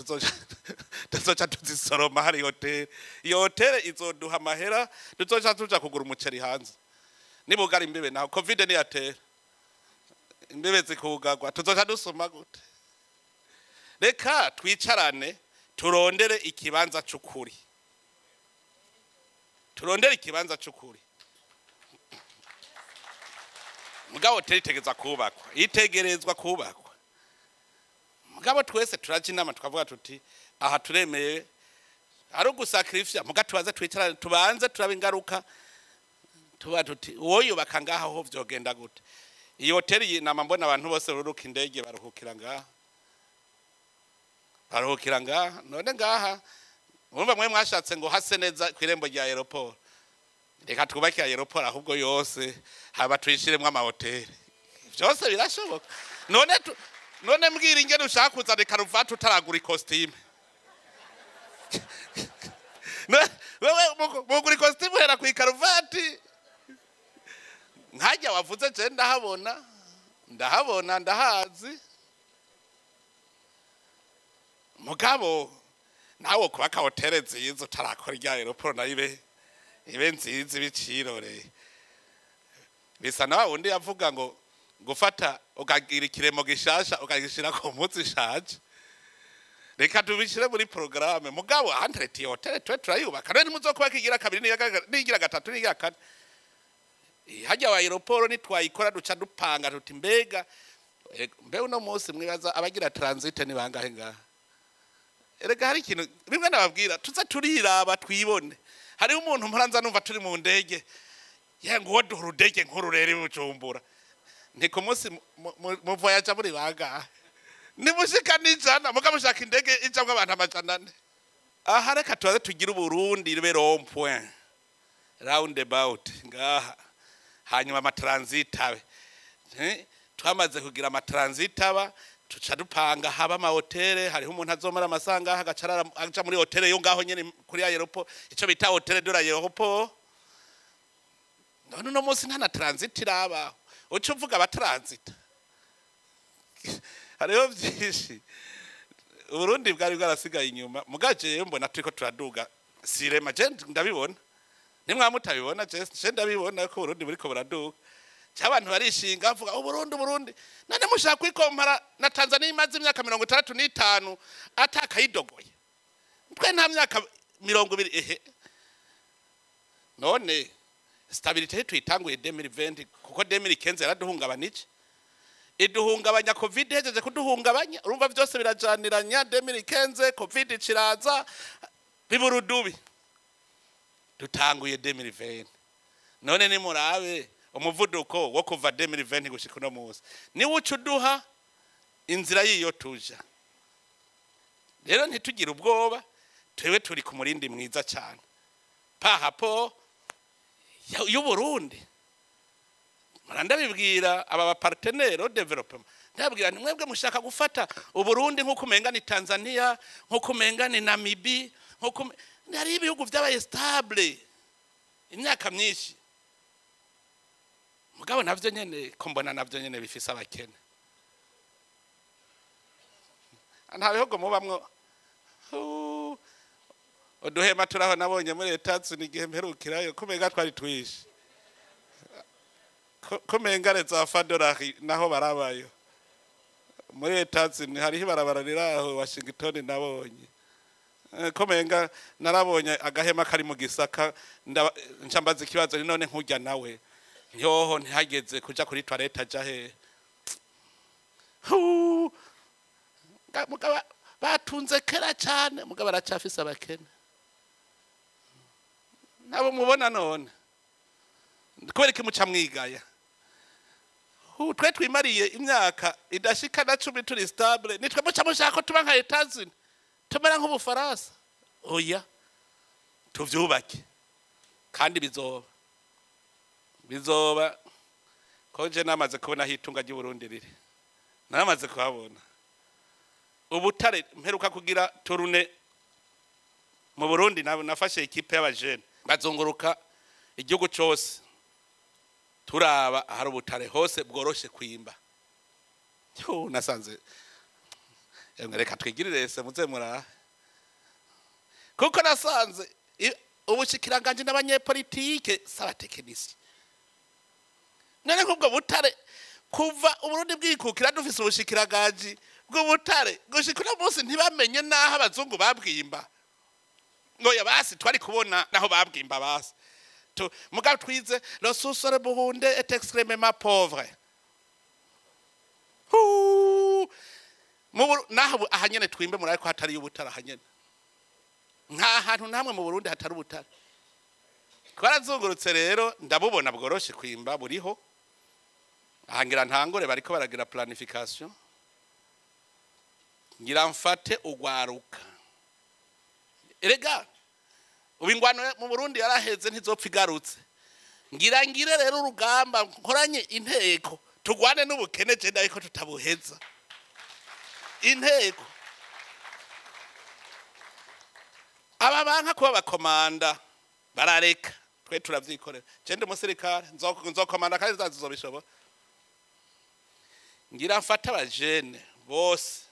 tuzoca tuzisoroma hari hotel iyo hotel izoduha amahera tuzoca tuja kugura umuceri hanze nibugara imbibe naho covid ni yatera imbibe zikugagwa tuzoca dusoma gute reka twicarane turondere ikibanza c'ukuri mugabo hotel itegerezwa kubakwa mugabo twese turaje inama twavuga tuti aha turemeye ari ugusacrifice muga tubaze twicarane tubanze turaba ingaruka tuba tuti woyo bakangaha ho vyogenda gute iyo hotel yinama mbona abantu bose ruruka indege baruhukira ngaha none ngaha urumva mwe mwashatse ngo hase neza kwirembo rya aeroport reka twubake aeroport ahubwo yose haba tuyishiremwe amahoteli byose birashoboka none mbwira ingene ushaka kuzana karuvati utaragura costume wewe mugura costume hera ku karuvati nkajya wavuze je ndahazi mugabo nawo kubaka hotel nziza utarakora rya aeroport na ibe nziza ibicirore bisa na wundi yavuga ngo gufata ukagira ikiremo gishasha ukagishira ku mutsi ishaje reka tubishire muri programme mugabo entreti hotel twe turayubaka rero nimuzokubaka igira kabiri nigira gatatu nigira kane hajya wa aeroport ni twayikora duca dupanga tuti mbega mbe uno munsi mwibaza abagira transit ni bangahe ngaha erega hari ikintu bimwe nababwira tuza turiraba twibone hari umuntu mpuranza numva turi mu ndege yengo woduha urudege nkuru rero Bujumbura ni ku munsi mu voyage muri bangahe nimushika nijana mukamushaka indege ijamwe abantu amajana ane aha reka tubaze tugira Uburundi ribe rond point roundabout ngaha hanyuma amatransit abe twamaze kugira amatransit aba tuca dupanga haba ama hotel hariho umuntu azomara amasanga agacarara aja muri hotel yo ngaho nyene kuri aeroport ico bita hotel de l'aéroport none no munsi nta na transit iraba uco uvuga aba transit hariho byinshi Uburundi bwari bwarasigaye inyuma mugaje mbona turiko turaduga sirema je ndabibona nimwamutabibona je ndabibona ko Uburundi buriko buraduga cy'abantu barishinga avuga Uburundi none mushaka kwikompara na Tanzania imaze imyaka 65 atakayidogoye twe nta myaka 20 none stabilité tuyitanguye 2020 kuko 2015 yaraduhungabanije iduhungabanya covid hejeje kuduhungabanya urumva byose birajaniranya 2015 covid ciraza biburudubi dutanguye 2020 none ni murabe umuvuduko wo kuva 2020 gushika no munsi ni wucuduha inzira yiyo tuja rero ntitugira ubwoba twewe turi ku murindi mwiza cyane pahapo y'Uburundi maranda bibwira aba partenaire development ndabwira mwebwe mushaka gufata Uburundi nko kumenga ni Tanzania nko kumenga ni Namibia nko ari ibihugu by'abaye stable imyaka myinshi mugabo navyo nyene kombona navyo nyene bifisa abakene nta bihugu mubamwo oduhema turaho nabonye muri Leta nigihe mperukirayo kumenga twari twishi kumenga reza $5 naho barabayo muri Leta hariho barabarira aho Washington nabonye kumenga narabonye agahema kari mu gisaka ncambaza ikibazo none nkujya nawe nyoho ntihageze kuja kuri toilette jahe mugaba batunze kera cyane mugaba aracafise abakene nabo mubona none kubera muca mwigaya twe twimariye imyaka idashika na 10 turi stable nitwe muca mushaka ko tuba nka Leta tumera nk'Ubufaransa oya tuvyubake kandi bizoba koje namaze kubona hitunga ry'Uburundi riri namaze kuhabona ubutare mperuka kugira turune mu Burundi nafashe equipe y'abajene bazunguruka igihugu cyose turaba hari ubutare hose bworoshe kwimba. Yo nasanze reka twigirire se muze mura kuko nasanze ubushikiranganje n'abanyepolitike s'abatekinisi. None kubwo butare kuva Uburundi bwikukira dufise ubushikiranganje bw'ubutare gushikura bose ntibamenye naho abazungu babwimba. Ngo yabasi twari kubona naho babwimba basi. Mugabo twize le sous-sol burundais est extrêmement pauvre. Naho ahanyene twimbe muri ariko hatari ubutare ahanyene. Nta hantu namwe mu Burundi hatari ubutare. Twarazungurutse rero ndabubona bworoshe kwimba buriho. Ahangira ntangore bariko baragira planification. Ngira mfate ugwaruka. Erega ubingwano mu Burundi yaraheze ntizopfa igarutse. Ngire rero urugamba nkoranye inteko tugwane n'ubukene je ndayiko tutabuheza. Inteko aba banka kuba bakomanda barareka twe turavyikorera. Je ndi umusirikare nzokomanda kandi zazobishobora. Ngira mfata abajene bose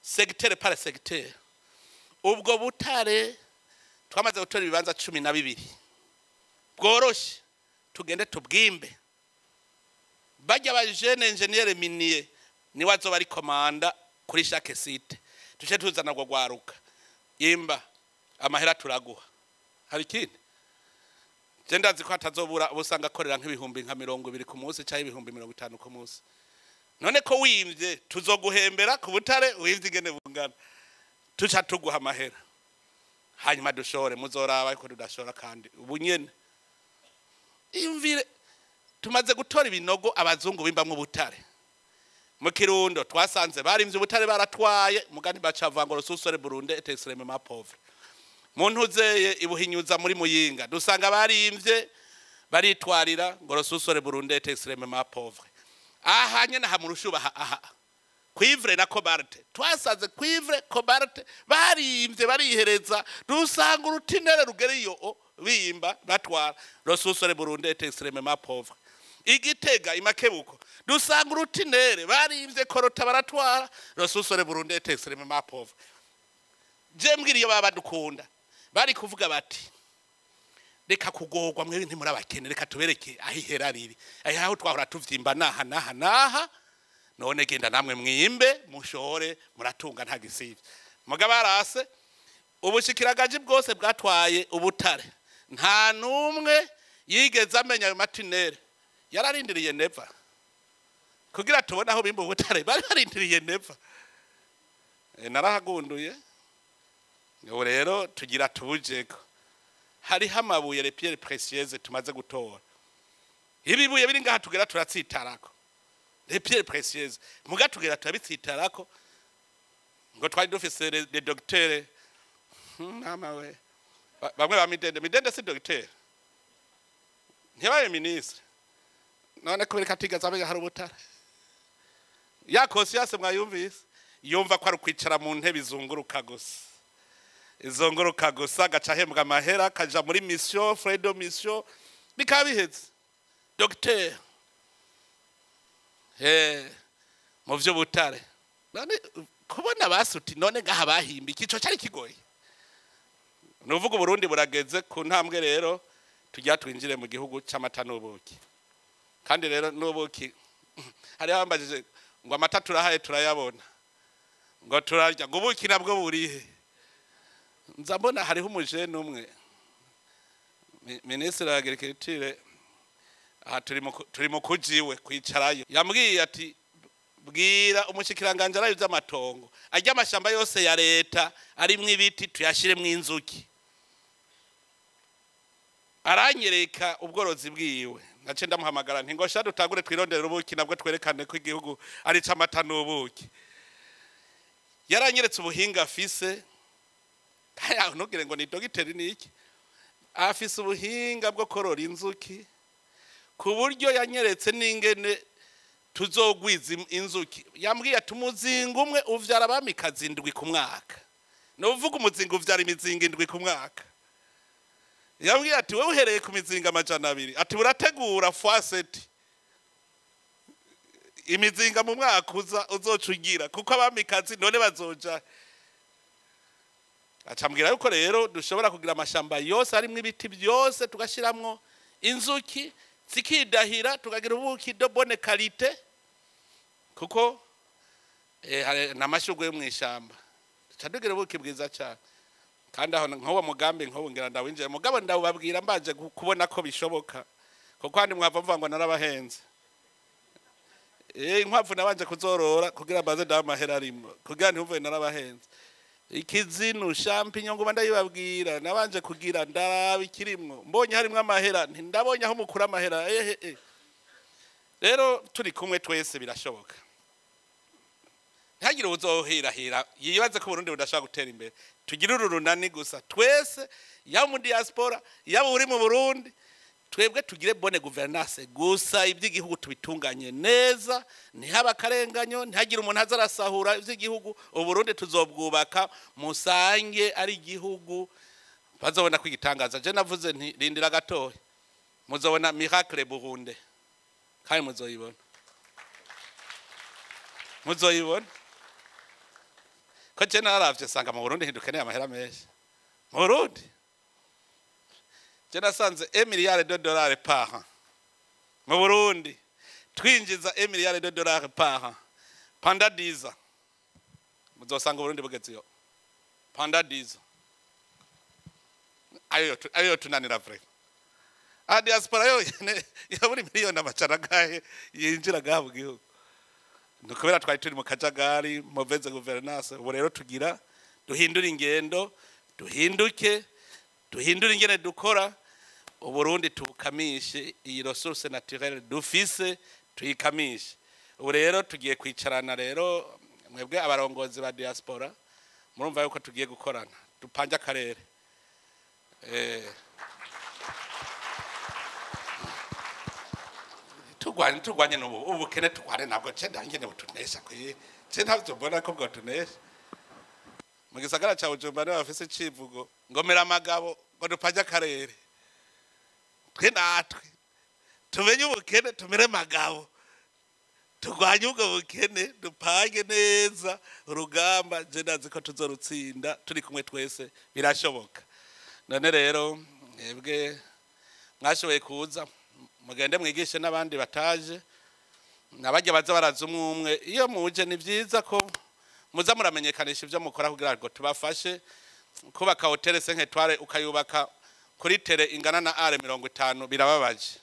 secteur par secteur. Ubwo butare twamaze gutora ibibanza 12 bworoshe tugende tubwimbe. Bajya abajene engineer minier ni wazo bari komanda kuri chaque site. Tuje tuzana gwo gwaruka. Imba amahera turaguha. Hari kindi je ndazi ko atazobura ubusanga akorera nk'ibihumbi nka 20 ku munsi cyangwa ibihumbi 50 ku munsi. None ko wimvye tuzoguhembera ku butare wimvye igene bungana. Tuca tuguha amahera. Hanyuma dushore muzoraba ariko tudashora kandi ubunyene. Imvire tumaze gutora ibinogo abazungu bimbamwe ubutare. Mu Kirundo twasanze barimvye ubutare baratwaye mugani bacavanga le sous-sol burundais est extrêmement pauvre. Muntu uzeye ibuhinyuza muri Muyinga dusanga barimvye baritwarira ngo le sous-sol burundais est extrêmement pauvre. Aha nyene hamurushuba aha. Cuivre na cobalt. Twasaze cuivre cobalt barimvye barihereza dusanga urutinere rugeriyo bimba batwara le sous-sol burundais est extrêmement pauvre. Igitega imakebuko dusanga urutinere barimvye korota baratwara le sous-sol burundais est extrêmement pauvre. Je mbwiriye baba dukunda bari kuvuga bati reka kugorwa mwe nti muri abakene reka tubereke ahihera riri aho twahora tuvyimba naha none genda namwe mwimbe mushore muratunga nta gisivye. Mugabo arase ubushikiragaje bwose bwatwaye ubutare nta numwe yigeze amenya ayo matinere yararindiriye neva kugira tubona aho bimba ubutare bari barindiriye neva. Narahagunduye ngo rero tugira tubujeko hari hamabuye les pierres précieuses tumaze gutora. Ibibuye biri ngaha tugera turatsitarako les pierres précieuses muga tugera turabitsitarako ngo twari dufise les docteurs mama we bamwe ba midende si docteur ntibaye ministre none ko bereka tigaza abe hari ubutare ya conscience mwayumvise yumva ko ari kwicara mu ntebe izunguruka gusa. Izunguruka gusa gaca hembwa amahera kaja muri mission fredo mission bikabiheze. Docteur mu vyo butare none kubona basuti none ngaha bahimba ikico cyari kigoye. Nuvuga Burundi burageze ku ntambwe rero tujya twinjire mu gihugu cy'amata n'ubuki. Kandi rero n'ubuki hari abambajije ngo amata turahaye turayabona ngo turarya ngo ubuki nabwo burihe. Nza mbona hariho umujene umwe ministre wa agriculture aha turi mu kujiwe kwicarayo yambwiye ati bwira umushikiranganje arayo by'amatongo ajya amashamba yose ya leta ari mw'ibiti tuyashire mw'inzuki. Aranyereka ubworozi bwiwe nace ndamuhamagara nti ngo sha dutagure twirondera ubuki nabwo twerekane ko igihugu ari camata n'ubuki. Yaranyeretse ubuhinga afise kaya ntugire ngo ni dogiteri niki afise ubuhinga bwo korora inzuki ku buryo yanyeretse n'ingene tuzogwiza inzuki. Yambwiye ati umuzinga umwe uvyara abamikazi 7 ku mwaka. No uvuga umuzinga uvyara imizinga 7 ku mwaka. yambwiye ati wewe uhereye ku mizinga amajana abiri ati burategura fwaseti imizinga mu mwaka uzocugira kuko abamikazi none bazoja acambwira yuko rero dushobora kugira amashamba yose arimo ibiti byose tugashiramwo inzuki zikidahira tukagira ubuki de bonne qualité kuko namashugwe yo mwishamba cadugira ubuki bwiza cyane kandi aho nkobo mugambi nkobo ngira ndawinjiye mugabo ndababwira mbaje kubona ko bishoboka kuko kandi mwava mvuga ngo narabahenze inkwavu nabanje kuzorora kugira baze ndamahera arimo kugira ntumve narabahenze ikizinu champignon ngo ndayibabwira nabanje kugira ndaraba ikirimwo mbonye harimo amahera ndabonye aho mukura amahera rero turi kumwe twese birashoboka ntagire uzohirahira yibaze ko Burundi budashaka gutera imbere tugira urunani gusa twese ya mu diaspora ya uri mu Burundi twebwe tugire bonne gouvernance gusa iby'igihugu tubitunganye neza ntihaba karenganyo ntihagire umuntu azarasahura iby'igihugu Uburundi tuzobwubaka musange ari igihugu bazobona kwigitangaza je navuze nti rindira gatoya muzobona miracle Burundi kandi muzoyibona ko je naravye sanga mu Burundi hindukeneye amahera menshi mu Burundi je nasanze $1 milliard par an mu Burundi twinjiza $1 milliard par an pendant 10 ans muzosanga Burundi bugeze yo pendant 10 ans ayo tunanira vrai a diaspora yo ya buri miliyoni amacana gahe yinjira gaho gihugu nukubera twari turi mu kajagari mauvaise gouvernance ubu rero tugira duhindura ingendo duhindura ingene dukora Uburundi tukamishe iyi ressource naturelle dufise tuyikamishe ubu rero tugiye kwicarana rero mwebwe abarongozi ba diaspora murumva yuko tugiye gukorana dupanje akarere tugwanye ubukene tugwane nabwo cenda ngene butunesha kwi cenda byobona ko bwo tunesha mu gisagara ca Bujumbura bafise civugo ngomera amagabo ngo dupanje akarere twe natwe tumenye ubukene tumere magabo tugwanye ubwo bukene dupange neza urugamba je ndazi ko tuzorutsinda turi kumwe twese birashoboka none rero mwebwe mwashoboye kuza mugende mwigishe n'abandi bataje nabajya baza baraza umwe iyo muje ni byiza ko muza muramenyekanisha ibyo mukora kugira ngo tubafashe kubaka hotel 5 étoiles ukayubaka kuri tere ingana na R50 birababaje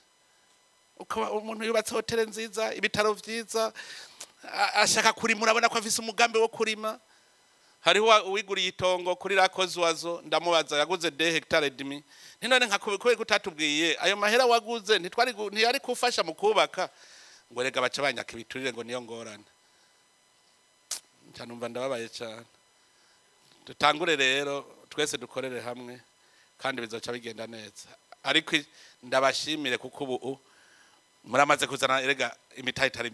ukaba umuntu yubatse hotel nziza ibitaro vyiza ashaka kurima urabona ko afise umugambi wo kurima hariho uwiguriye itongo kuri rakozi wazo ndamubaza yaguze 2 hectares demi none nkakubikuye gutatubwiye ayo mahera waguze ntiyari kufasha mu kubaka ngo rega baca banyaka ibiturire ngo niyo ngorane ntanumva ndababaye cyane dutangure rero twese dukorere hamwe kandi bizoca bigenda neza ariko ndabashimire kuko ubu muramaze kuzana erega imitahe itari